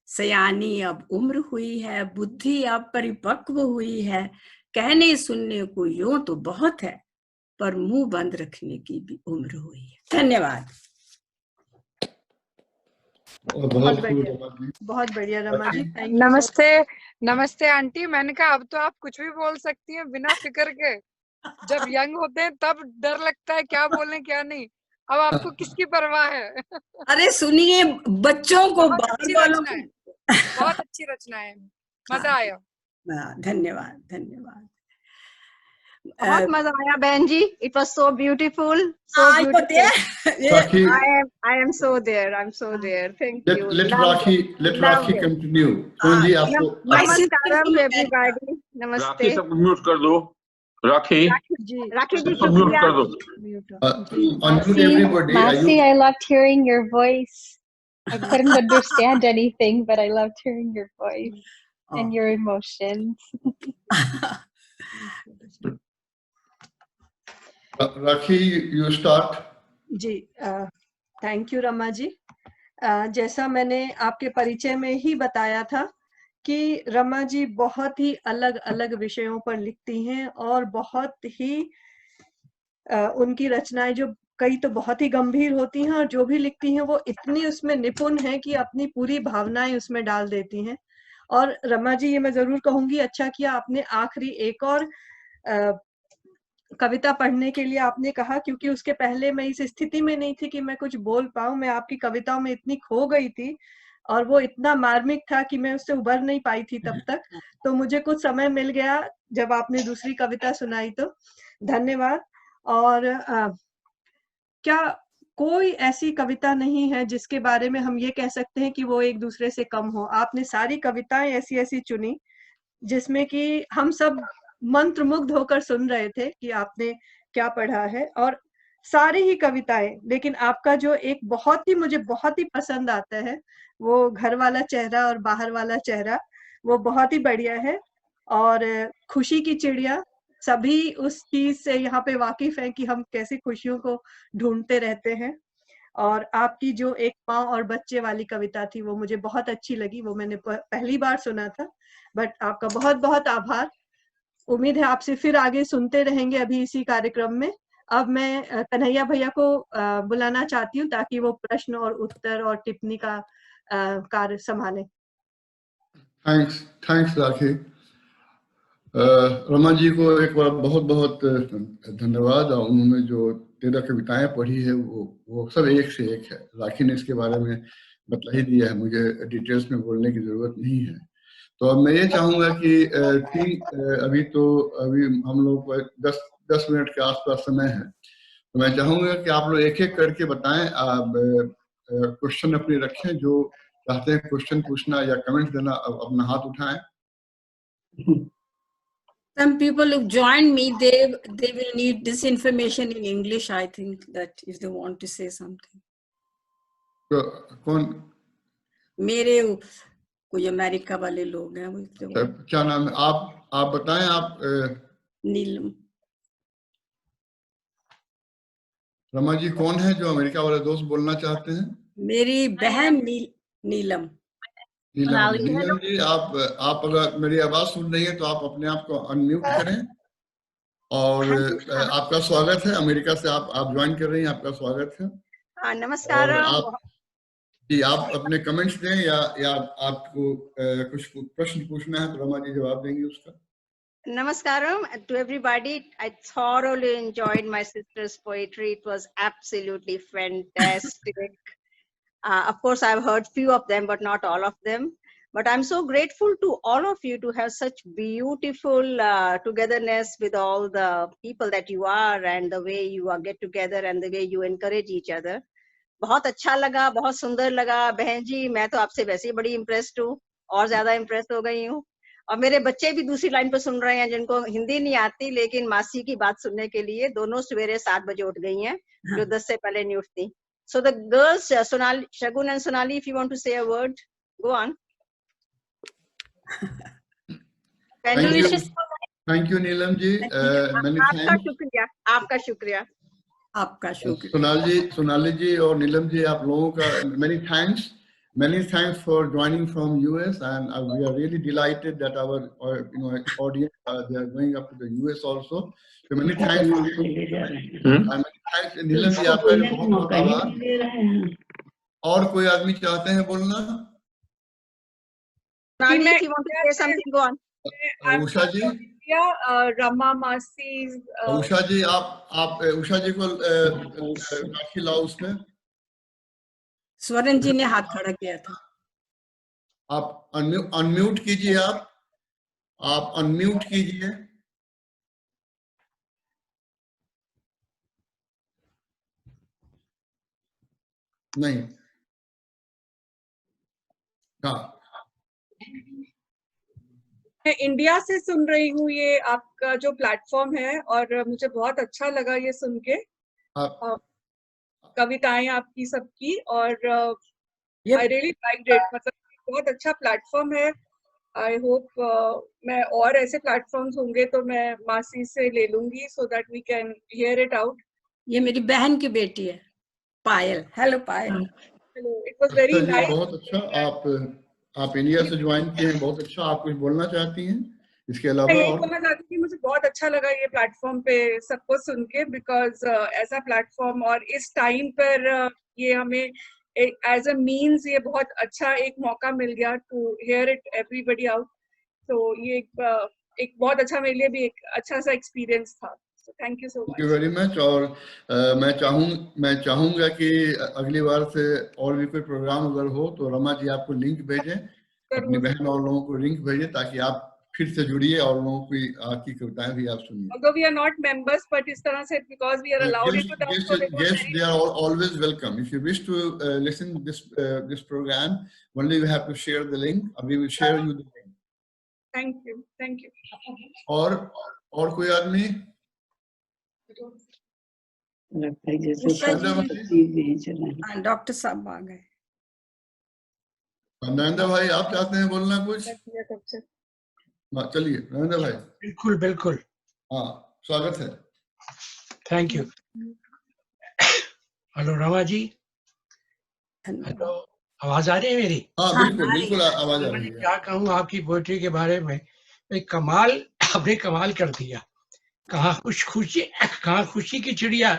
सयानी अब उम्र हुई है, बुद्धि अब परिपक्व हुई है। कहने सुनने को यूं तो बहुत है, पर मुंह बंद रखने की भी उम्र हुई है। धन्यवाद। बहुत बढ़िया रमा जी, थैंक यू। नमस्ते, नमस्ते आंटी। मैंने कहा अब तो आप कुछ भी बोल सकती हैं बिना फिक्र के। जब यंग होते हैं तब डर लगता है क्या बोलें क्या नहीं, अब आपको किसकी परवाह है। अरे सुनिए, बच्चों को, बहुत बाहर अच्छी वालों रचना है, को। बहुत अच्छी रचना है, मजा आया। धन्यवाद, धन्यवाद। बहुत मजा आया बहन जी, it was so beautiful, so I was beautiful. there. I am so there, I'm so there. Thank you. Let Loved it. Rakhi Loved it. continue. Sohan ji आपको My Namaskaram sister to everybody. Namaste. राखी सब mute कर दो। राखी जी, राखी जी सब mute शुक्रिया। कर दो। unmute everybody. Masi, I loved hearing your voice. I couldn't understand anything, but I loved hearing your voice and your emotions. Rakhi, you start. जी, thank you Rama ji. जैसा मैंने आपके परिचय में ही बताया था कि रमा जी बहुत ही अलग अलग विषयों पर लिखती हैं और बहुत ही उनकी रचनाएं जो कई तो बहुत ही गंभीर होती हैं और जो भी लिखती हैं वो इतनी उसमें निपुण है कि अपनी पूरी भावनाएं उसमें डाल देती हैं। और रमा जी, ये मैं जरूर कहूंगी, अच्छा किया आपने आखिरी एक और कविता पढ़ने के लिए आपने कहा, क्योंकि उसके पहले मैं इस स्थिति में नहीं थी कि मैं कुछ बोल पाऊं। मैं आपकी कविताओं में इतनी खो गई थी और वो इतना मार्मिक था कि मैं उससे उबर नहीं पाई थी तब तक। तो मुझे कुछ समय मिल गया जब आपने दूसरी कविता सुनाई, तो धन्यवाद। और क्या कोई ऐसी कविता नहीं है जिसके बारे में हम ये कह सकते हैं कि वो एक दूसरे से कम हो? आपने सारी कविताएं ऐसी ऐसी चुनी जिसमें कि हम सब मंत्रमुग्ध होकर सुन रहे थे कि आपने क्या पढ़ा है, और सारी ही कविताएं। लेकिन आपका जो एक मुझे बहुत ही पसंद आता है, वो घर वाला चेहरा और बाहर वाला चेहरा, वो बहुत ही बढ़िया है। और खुशी की चिड़िया, सभी उस चीज से यहाँ पे वाकिफ है कि हम कैसे खुशियों को ढूंढते रहते हैं। और आपकी जो एक माँ और बच्चे वाली कविता थी वो मुझे बहुत अच्छी लगी, वो मैंने पहली बार सुना था। बट आपका बहुत बहुत आभार। उम्मीद है आपसे फिर आगे सुनते रहेंगे अभी इसी कार्यक्रम में। अब मैं कन्हैया भैया को बुलाना चाहती हूँ ताकि वो प्रश्न और उत्तर और टिप्पणी का कार्य संभालें। थैंक्स राखी। रमा जी को एक बार बहुत बहुत धन्यवाद। और उन्होंने जो 13 कविताएं पढ़ी है वो सब एक से एक है। राखी ने इसके बारे में बता ही दिया है, मुझे डिटेल्स में बोलने की जरूरत नहीं है। तो अब मैं ये चाहूंगा कि अभी हम लोग को 10 मिनट के आसपास समय है, तो मैं चाहूंगा कि आप लोग एक एक करके बताएं। आप क्वेश्चन अपने रखें, जो चाहते हैं क्वेश्चन पूछना या कमेंट देना अपना हाथ उठाएं। Some people who joined me, they will need this information in English. I think that if they want to say something. तो कौन? मेरे कोई अमेरिका वाले लोग हैं, वो क्या नाम है? आप बताएं। आप नीलम। रमा जी कौन है जो अमेरिका वाले दोस्त बोलना चाहते हैं? मेरी बहन नीलम। नीलम जी, आप अगर मेरी आवाज सुन रही है तो आप अपने आप को अनम्यूट करें। और आपका स्वागत है, अमेरिका से आप ज्वाइन कर रही हैं, आपका स्वागत है। नमस्कार। आप अपने कमेंट्स दें या आपको कुछ प्रश्न पूछना है तो रमा जी जवाब देंगे उसका। Namaskaram to everybody. I thoroughly enjoyed my sister's poetry. It was absolutely fantastic. Of course, I've heard few of them, but not all of them. But I'm so grateful to all of you to have such beautiful togetherness with all the people that you are, and the way you are get together and the way you encourage each other. बहुत अच्छा लगा, बहुत सुंदर लगा। बहन जी, मैं तो आपसे वैसे ही बड़ी इम्प्रेस्ड हूँ, और ज्यादा इम्प्रेस हो गई हूँ। और मेरे बच्चे भी दूसरी लाइन पे सुन रहे हैं, जिनको हिंदी नहीं आती, लेकिन मासी की बात सुनने के लिए दोनों सवेरे 7 बजे उठ गई हैं, जो 10 से पहले नहीं उठती। So the girls, Shagun and Sonali, if you want to say a word, go on. Thank you Neelam ji. आपका शुक्रिया। सोनाली जी और नीलम जी, आप लोगों का many thanks for joining from US, and we are really delighted that our audience they are going up to the US also. So many thanks for Neelam ji, आपका बहुत बहुत आभार। और कोई आदमी चाहते हैं बोलना? If you want to say something, go on. Usha जी, रमा मासी, उषा जी, आप उषा जी को राखी लाओ उसमें। स्वरण जी ने हाथ खड़ा किया था। आप अनम्यूट कीजिए। आप अनम्यूट कीजिए। नहीं, हाँ। मैं इंडिया से सुन रही हूँ ये आपका जो प्लेटफॉर्म है, और मुझे बहुत अच्छा लगा ये सुन के कविताएं आपकी सबकी, और आई रियली लाइक्ड इट। मतलब बहुत अच्छा प्लेटफॉर्म है। आई होप मैं और ऐसे प्लेटफॉर्म्स होंगे तो मैं मासी से ले लूंगी, so that we can hear it out. ये मेरी बहन की बेटी है, Payal. Hello Payal. Hello, it was very nice. बहुत अच्छा। आप इंडिया से ज्वाइन किए हैं, बहुत अच्छा। आप कुछ बोलना चाहती हैं इसके अलावा? मैं यही बोलना चाहती हूँ, मुझे बहुत अच्छा लगा ये प्लेटफॉर्म पे सबको सुन के, बिकॉज ऐसा प्लेटफॉर्म और इस टाइम पर ये हमें एज अ मीन्स ये बहुत अच्छा एक मौका मिल गया to hear it everybody out. तो ये एक बहुत अच्छा, मेरे लिए भी एक अच्छा सा एक्सपीरियंस था। Thank you so much. Thank you very much. और मैं चाहूंगा कि अगली बार से और भी कोई प्रोग्राम अगर हो तो रमा जी आपको लिंक भेजें, अपनी बहन और लोगों को लिंक भेजें, ताकि आप फिर से जुड़िए और लोगों की कविताएं भी आप सुनिए। Although we are not members, but इस तरह से because we are allowed into the guests, they are always welcome. If you wish to listen this program, only you have to share the link. We will share you the link. Thank you, thank you. और कोई आदमी? Doctor साहब आ गए। नरेंद्र भाई, आप चाहते हैं बोलना कुछ? चलिए नरेंद्र भाई। बिल्कुल बिल्कुल। हाँ, स्वागत है। Thank you. Hello Rama ji. Hello, आवाज आ रही है मेरी? हाँ बिल्कुल बिल्कुल आवाज आ रही है। क्या कहूँ आपकी पोएट्री के बारे में, एक कमाल, आपने कमाल कर दिया। कहाँ खुशी की चिड़िया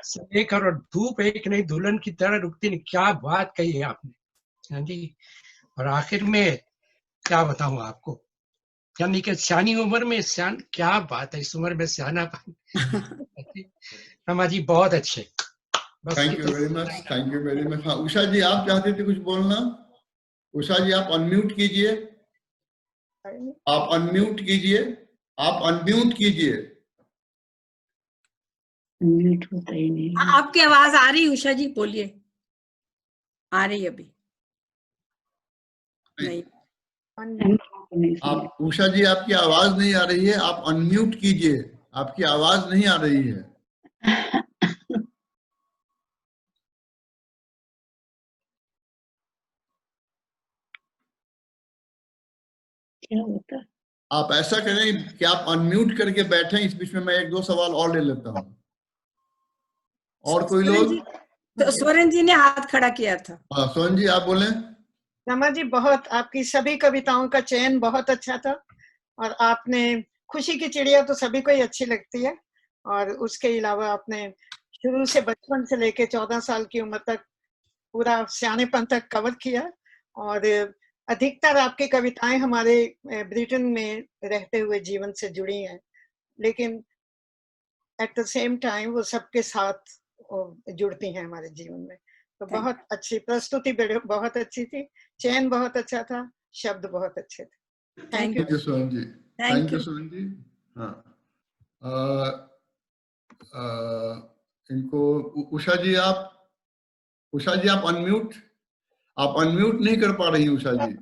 से लेकर और धूप एक नहीं दुल्हन की तरह रुकती नहीं। क्या बात कही है आपने। हाँ जी, और आखिर में क्या बताऊं आपको, यानी कि सियानी उम्र में सियान, क्या बात है, इस उम्र में सियाना। रमा जी बहुत अच्छे, बस thank you very much, thank you very much. हाँ उषा जी, आप चाहते थे कुछ बोलना? उषा जी आप अनम्यूट कीजिए, आप अनम्यूट कीजिए, आप अनम्यूट कीजिए। म्यूट होता ही नहीं है। आपकी आवाज आ रही उषा जी, बोलिए। आ रही अभी नहीं। आप उषा जी, आपकी आवाज नहीं आ रही है, आप अनम्यूट कीजिए, आपकी आवाज नहीं आ रही है। क्या होता है? आप ऐसा करें कि आप अनम्यूट करके बैठें, इस बीच में मैं एक दो सवाल और ले लेता हूँ। और कोई लोग? स्वरण जी ने हाथ खड़ा किया था। हाँ सोहन जी आप बोलें। रमा जी, बहुत आपकी सभी कविताओं का चयन बहुत अच्छा था, और आपने खुशी की चिड़िया तो सभी को ही अच्छी लगती है, और उसके अलावा आपने शुरू से बचपन से लेके 14 साल की उम्र तक पूरा सियानेपन तक कवर किया, और अधिकतर आपकी कविताएं हमारे ब्रिटेन में रहते हुए जीवन से जुड़ी हैं, लेकिन एट द सेम टाइम वो सबके साथ जुड़ती हैं हमारे जीवन में। तो बहुत अच्छी प्रस्तुति, बहुत अच्छी थी, चयन बहुत अच्छा था, शब्द बहुत अच्छे थे। Thank you Sohan ji, thank you Sohan ji. हाँ इनको उषा जी आप अनम्यूट नहीं कर पा रही उषा जी।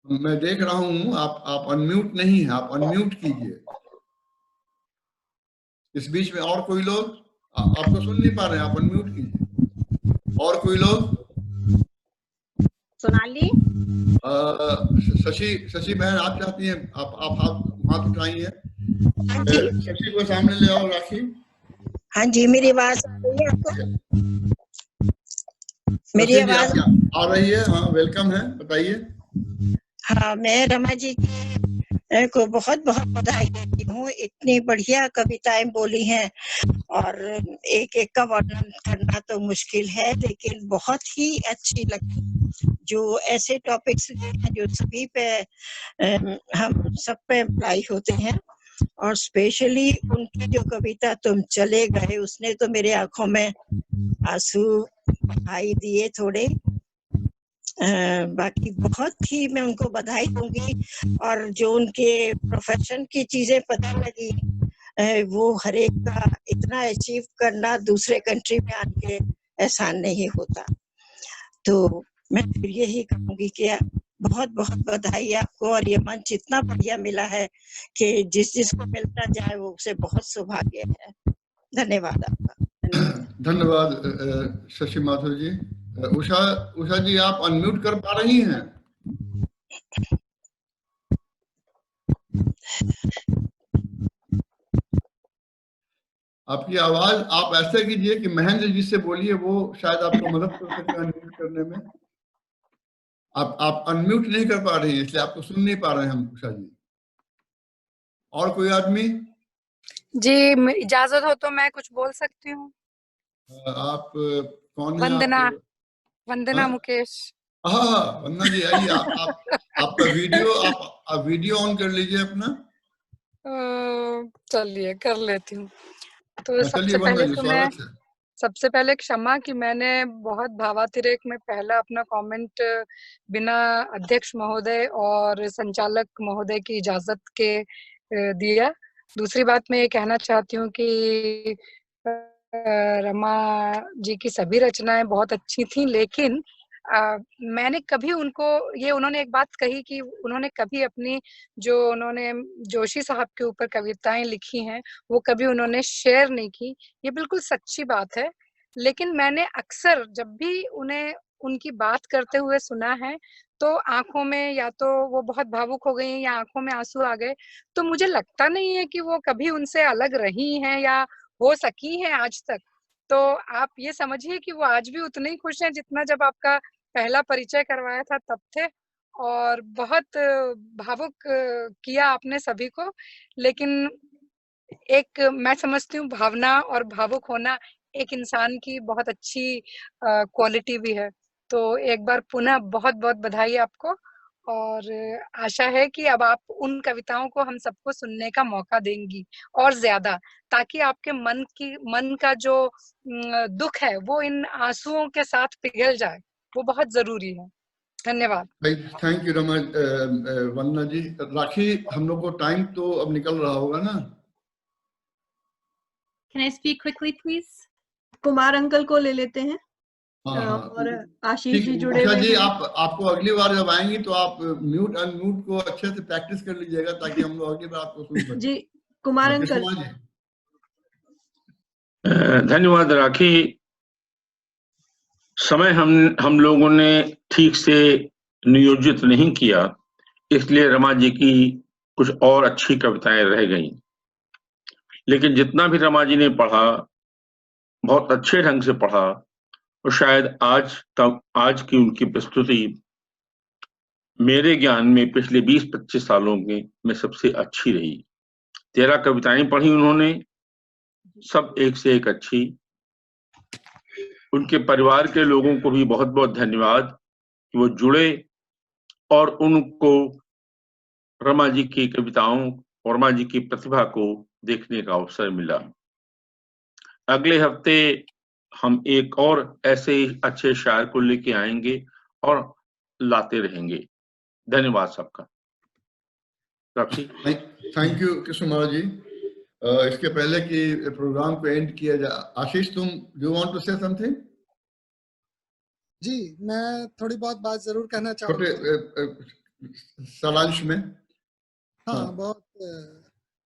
मैं देख रहा हूं, आप अनम्यूट नहीं है, आप अनम्यूट कीजिए। इस बीच में और कोई लोग आपको सुन नहीं पा रहे हैं, आप अनम्यूट कीजिए। और कोई लोग? सोनाली, शशि बहन आप चाहती हैं, आप हाथ उठाई हैं। शशि को सामने ले आओ, राखी। हाँ जी, मेरी आवाज आ रही है आपको? मेरी आवाज आ रही है? हाँ वेलकम है, बताइए। हाँ, मैं रमा जी को बहुत बहुत बधाई देती हूँ, इतनी बढ़िया कविताएं बोली हैं, और एक एक का वर्णन करना तो मुश्किल है, लेकिन बहुत ही अच्छी लगी। जो ऐसे टॉपिक्स हैं जो सभी पे हम सब पे अप्लाई होते हैं, और स्पेशली उनकी जो कविता तुम चले गए, उसने तो मेरे आंखों में आंसू दिखाई दिए थोड़े। बाकी बहुत ही मैं उनको बधाई दूंगी, और जो उनके प्रोफेशन की चीजें पता लगी, वो हर एक का इतना अचीव करना दूसरे कंट्री में आके आसान नहीं होता। तो मैं फिर यही कहूंगी कि बहुत बहुत बधाई आपको, और ये मंच इतना बढ़िया मिला है कि जिसको मिलना जाए वो उसे बहुत सौभाग्य है। धन्यवाद आपका। धन्यवाद शशि माथुर जी। उषा जी आप अनम्यूट कर पा रही हैं? आपकी आवाज आप ऐसे कीजिए कि महेंद्र जी से बोलिए, वो शायद आपको मदद कर सके अनम्यूट करने में। आप अनम्यूट नहीं कर पा रही हैं, इसलिए आपको सुन नहीं पा रहे हैं हम उषा जी। और कोई आदमी? जी, इजाजत हो तो मैं कुछ बोल सकती हूँ। आप कौन है? वंदना मुकेश। हाँ वंदना जी आइए, आपका वीडियो ऑन कर लीजिए अपना। चलिए कर लेती हूँ। तो सबसे पहले क्षमा कि मैंने बहुत भावातिरेक में पहला अपना कमेंट बिना अध्यक्ष महोदय और संचालक महोदय की इजाजत के दिया। दूसरी बात मैं ये कहना चाहती हूँ कि रमा जी की सभी रचनाएं बहुत अच्छी थी, लेकिन मैंने कभी उन्होंने एक बात कही कि उन्होंने कभी अपनी उन्होंने जोशी साहब के ऊपर कविताएं लिखी हैं, वो कभी उन्होंने शेयर नहीं की। ये बिल्कुल सच्ची बात है, लेकिन मैंने अक्सर जब भी उन्हें उनकी बात करते हुए सुना है, तो आंखों में या तो वो बहुत भावुक हो गई या आंखों में आंसू आ गए। तो मुझे लगता नहीं है कि वो कभी उनसे अलग रही हैं या हो सकी हैं आज तक। तो आप ये समझिए कि वो आज भी उतने ही खुश हैं जितना जब आपका पहला परिचय करवाया था तब थे, और बहुत भावुक किया आपने सभी को। लेकिन एक मैं समझती हूँ भावना और भावुक होना एक इंसान की बहुत अच्छी क्वालिटी भी है। तो एक बार पुनः बहुत बहुत बधाई आपको, और आशा है कि अब आप उन कविताओं को हम सबको सुनने का मौका देंगी और ज्यादा, ताकि आपके मन का जो दुख है वो इन आंसुओं के साथ पिघल जाए, वो बहुत जरूरी है। धन्यवाद। थैंक यू रमा वंदना जी। राखी, हम लोग को टाइम तो अब निकल रहा होगा ना? Can I speak quickly, please? Kumar uncle को ले लेते हैं। हाँ हाँ, और आशीष जी ठीक। जुड़े उषा हुए जी, हैं। आपको अगली बार जब आएंगी तो आप म्यूट अनम्यूट को अच्छे से प्रैक्टिस कर लीजिएगा, ताकि हम लोग अगली बार आपको सुन सकें। जी, कुमार अंकल। धन्यवाद राखी। समय हम लोगों ने ठीक से नियोजित नहीं किया, इसलिए रमा जी की कुछ और अच्छी कविताएं रह गईं। लेकिन जितना भी रमा जी ने पढ़ा, बहुत अच्छे ढंग से पढ़ा, और शायद आज की उनकी प्रस्तुति मेरे ज्ञान में पिछले 20-25 सालों में सबसे अच्छी रही। 13 कविताएं पढ़ी उन्होंने, सब एक से एक अच्छी। उनके परिवार के लोगों को भी बहुत बहुत धन्यवाद कि वो जुड़े और उनको रमा जी की कविताओं और रमा जी की प्रतिभा को देखने का अवसर मिला। अगले हफ्ते हम एक और ऐसे अच्छे शायर को लेके आएंगे और लाते रहेंगे। धन्यवाद सबका। थैंक यू कृष्ण महाराज जी। इसके पहले कि प्रोग्राम को एंड किया जाए, आशीष, तुम do want to say something? जी, मैं थोड़ी बहुत बात जरूर कहना चाहूंगा। सारांश में। हाँ, बहुत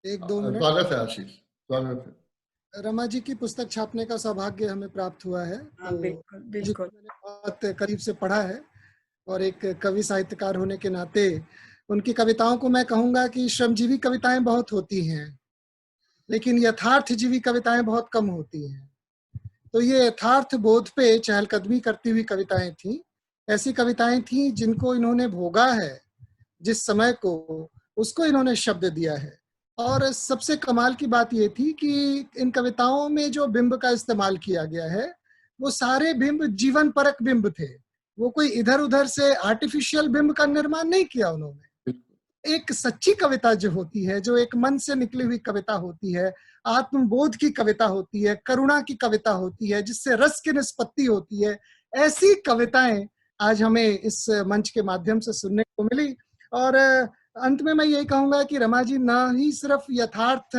1-2 मिनट। स्वागत है आशीष, स्वागत है। रमा जी की पुस्तक छापने का सौभाग्य हमें प्राप्त हुआ है। हाँ, बिल्कुल बिल्कुल। मैंने बहुत करीब से पढ़ा है, और एक कवि साहित्यकार होने के नाते उनकी कविताओं को मैं कहूंगा कि श्रमजीवी कविताएं बहुत होती हैं, लेकिन यथार्थजीवी कविताएं बहुत कम होती हैं। तो ये यथार्थ बोध पे चहलकदमी करती हुई कविताएं थी। ऐसी कविताएं थी जिनको इन्होंने भोगा है, जिस समय को उसको इन्होंने शब्द दिया है। और सबसे कमाल की बात ये थी कि इन कविताओं में जो बिंब का इस्तेमाल किया गया है, वो सारे बिंब जीवन परक बिंब थे। वो कोई इधर उधर से आर्टिफिशियल बिंब का निर्माण नहीं किया उन्होंने। एक सच्ची कविता जो होती है, जो एक मन से निकली हुई कविता होती है, आत्मबोध की कविता होती है, करुणा की कविता होती है, जिससे रस की निष्पत्ति होती है, ऐसी कविताएं आज हमें इस मंच के माध्यम से सुनने को मिली। और अंत में मैं यही कहूंगा कि रमा जी ना ही सिर्फ यथार्थ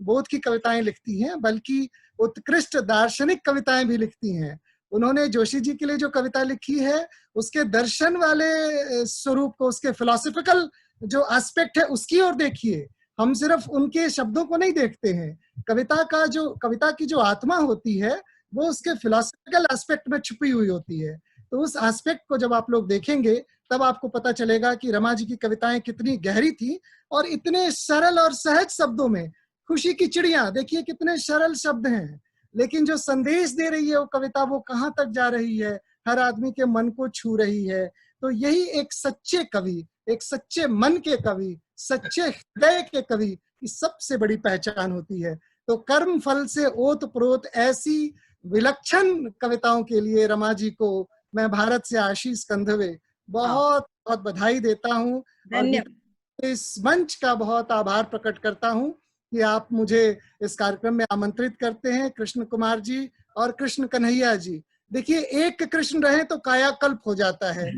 बोध की कविताएं लिखती हैं, बल्कि उत्कृष्ट दार्शनिक कविताएं भी लिखती हैं। उन्होंने जोशी जी के लिए जो कविता लिखी है, उसके दर्शन वाले स्वरूप को, उसके फिलोसफिकल जो एस्पेक्ट है, उसकी ओर देखिए। हम सिर्फ उनके शब्दों को नहीं देखते हैं। कविता की जो आत्मा होती है, वो उसके फिलोसफिकल एस्पेक्ट में छुपी हुई होती है। तो उस एस्पेक्ट को जब आप लोग देखेंगे, तब आपको पता चलेगा कि रमा जी की कविताएं कितनी गहरी थी, और इतने सरल और सहज शब्दों में। खुशी की चिड़िया, देखिए कितने सरल शब्द हैं, लेकिन जो संदेश दे रही है वो कविता, वो कहाँ तक जा रही है, हर आदमी के मन को छू रही है। तो यही एक सच्चे कवि, एक सच्चे मन के कवि, सच्चे हृदय के कवि की सबसे बड़ी पहचान होती है। तो कर्म फल से ओत प्रोत ऐसी विलक्षण कविताओं के लिए रमा जी को मैं भारत से आशीष कंधवे बहुत बहुत बधाई देता हूँ, और इस मंच का बहुत आभार प्रकट करता हूँ कि आप मुझे इस कार्यक्रम में आमंत्रित करते हैं। कृष्ण कुमार जी और कृष्ण कन्हैया जी, देखिए एक कृष्ण रहे तो कायाकल्प हो जाता है,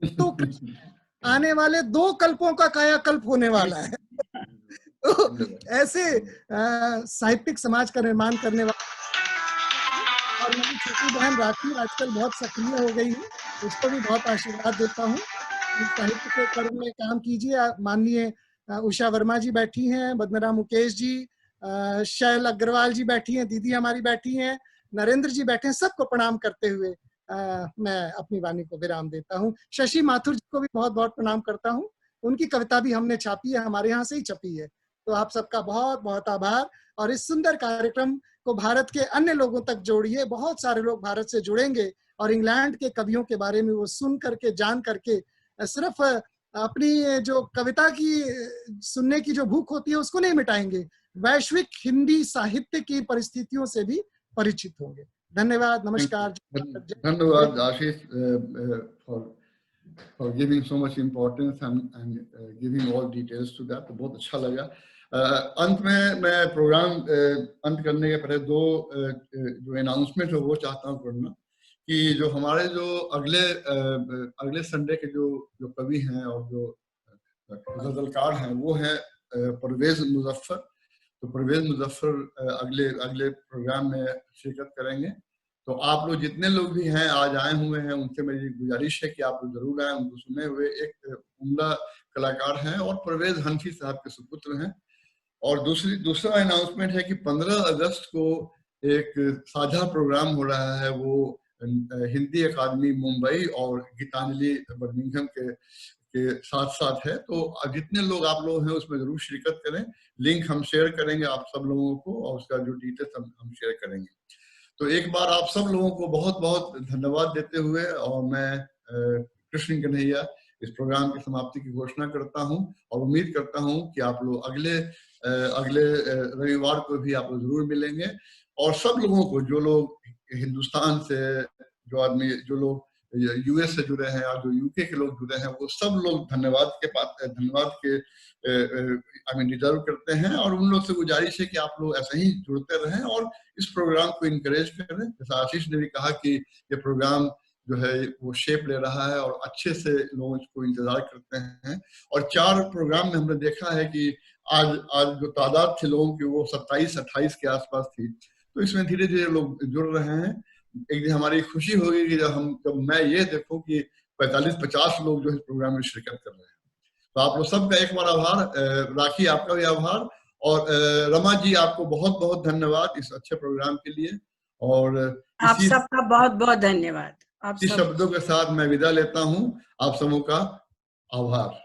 तो कृष्ण आने वाले 2 कल्पों का कायाकल्प होने वाला है। तो ऐसे साहित्यिक समाज का निर्माण करने वाले, और मेरी छोटी बहन राखी आजकल बहुत सक्रिय हो गई है, उसको भी बहुत आशीर्वाद देता हूँ। साहित्य के कर्म में काम कीजिए। माननीय उषा वर्मा जी बैठी हैं, वंदना मुकेश जी, शैल अग्रवाल जी बैठी हैं, दीदी हमारी बैठी हैं, नरेंद्र जी बैठे हैं, सबको प्रणाम करते हुए मैं अपनी वाणी को विराम देता हूँ। शशि माथुर जी को भी बहुत बहुत प्रणाम करता हूँ। उनकी कविता भी हमने छापी है, हमारे यहाँ से ही छपी है। तो आप सबका बहुत बहुत आभार, और इस सुंदर कार्यक्रम को भारत के अन्य लोगों तक जोड़िए। बहुत सारे लोग भारत से जुड़ेंगे और इंग्लैंड के कवियों के बारे में वो सुन करके, जान करके, सिर्फ अपनी जो कविता की सुनने की जो भूख होती है उसको नहीं मिटाएंगे, वैश्विक हिंदी साहित्य की परिस्थितियों से भी परिचित होंगे। धन्यवाद, नमस्कार। धन्यवाद आशीष for giving so much importance and giving all details to that। तो बहुत अच्छा लगा। अंत में मैं प्रोग्राम अंत करने के पहले दो जो अनाउंसमेंट है वो चाहता हूँ करना, कि जो हमारे जो अगले संडे के जो कवि हैं और जो गजलकार हैं वो हैं परवेज मुजफ्फर। तो परवेज मुजफ्फर अगले प्रोग्राम में शिरकत करेंगे। तो आप लोग जितने लोग भी हैं आज आए हुए हैं उनसे मेरी गुजारिश है कि आप लोग जरूर आए। उनको सुने हुए एक उम्दा कलाकार हैं और परवेज हनफी साहब के सुपुत्र हैं। और दूसरा अनाउंसमेंट है कि 15 अगस्त को एक साझा प्रोग्राम हो रहा है, वो हिंदी अकादमी मुंबई और गीतांजलि बर्मिंघम के साथ है। तो जितने लोग आप लोग हैं उसमें जरूर शिरकत करें। लिंक हम शेयर करेंगे आप सब लोगों को और उसका जो डिटेल्स हम शेयर करेंगे। तो एक बार आप सब लोगों को बहुत बहुत धन्यवाद देते हुए और मैं कृष्ण कन्हैया इस प्रोग्राम की समाप्ति की घोषणा करता हूं और उम्मीद करता हूं कि आप लोग अगले रविवार को भी आप लोग जरूर मिलेंगे। और सब लोगों को, जो लोग हिंदुस्तान से, जो लोग यूएस से जुड़े हैं और जो यूके के लोग जुड़े हैं, वो सब लोग धन्यवाद के डिजर्व करते हैं। और उन लोग से गुजारिश है कि आप लोग ऐसे ही जुड़ते रहें और इस प्रोग्राम को इनकरेज करें। जैसा आशीष ने भी कहा कि ये प्रोग्राम जो है वो शेप ले रहा है और अच्छे से लोग इसको इंतजार करते हैं। और 4 प्रोग्राम में हमने देखा है कि आज जो तादाद थी लोगों की वो 27-28 के आसपास थी। तो इसमें धीरे धीरे लोग जुड़ रहे हैं। एक दिन हमारी खुशी होगी कि जब मैं ये देखूं कि 45-50 लोग जो इस प्रोग्राम में शिरकत कर रहे हैं। तो आप लोग सबका एक बार आभार। राखी आपका भी आभार और रमा जी आपको बहुत बहुत धन्यवाद इस अच्छे प्रोग्राम के लिए। और आप सबका बहुत बहुत धन्यवाद। इस शब्दों के साथ मैं विदा लेता हूं। आप सबों का आभार।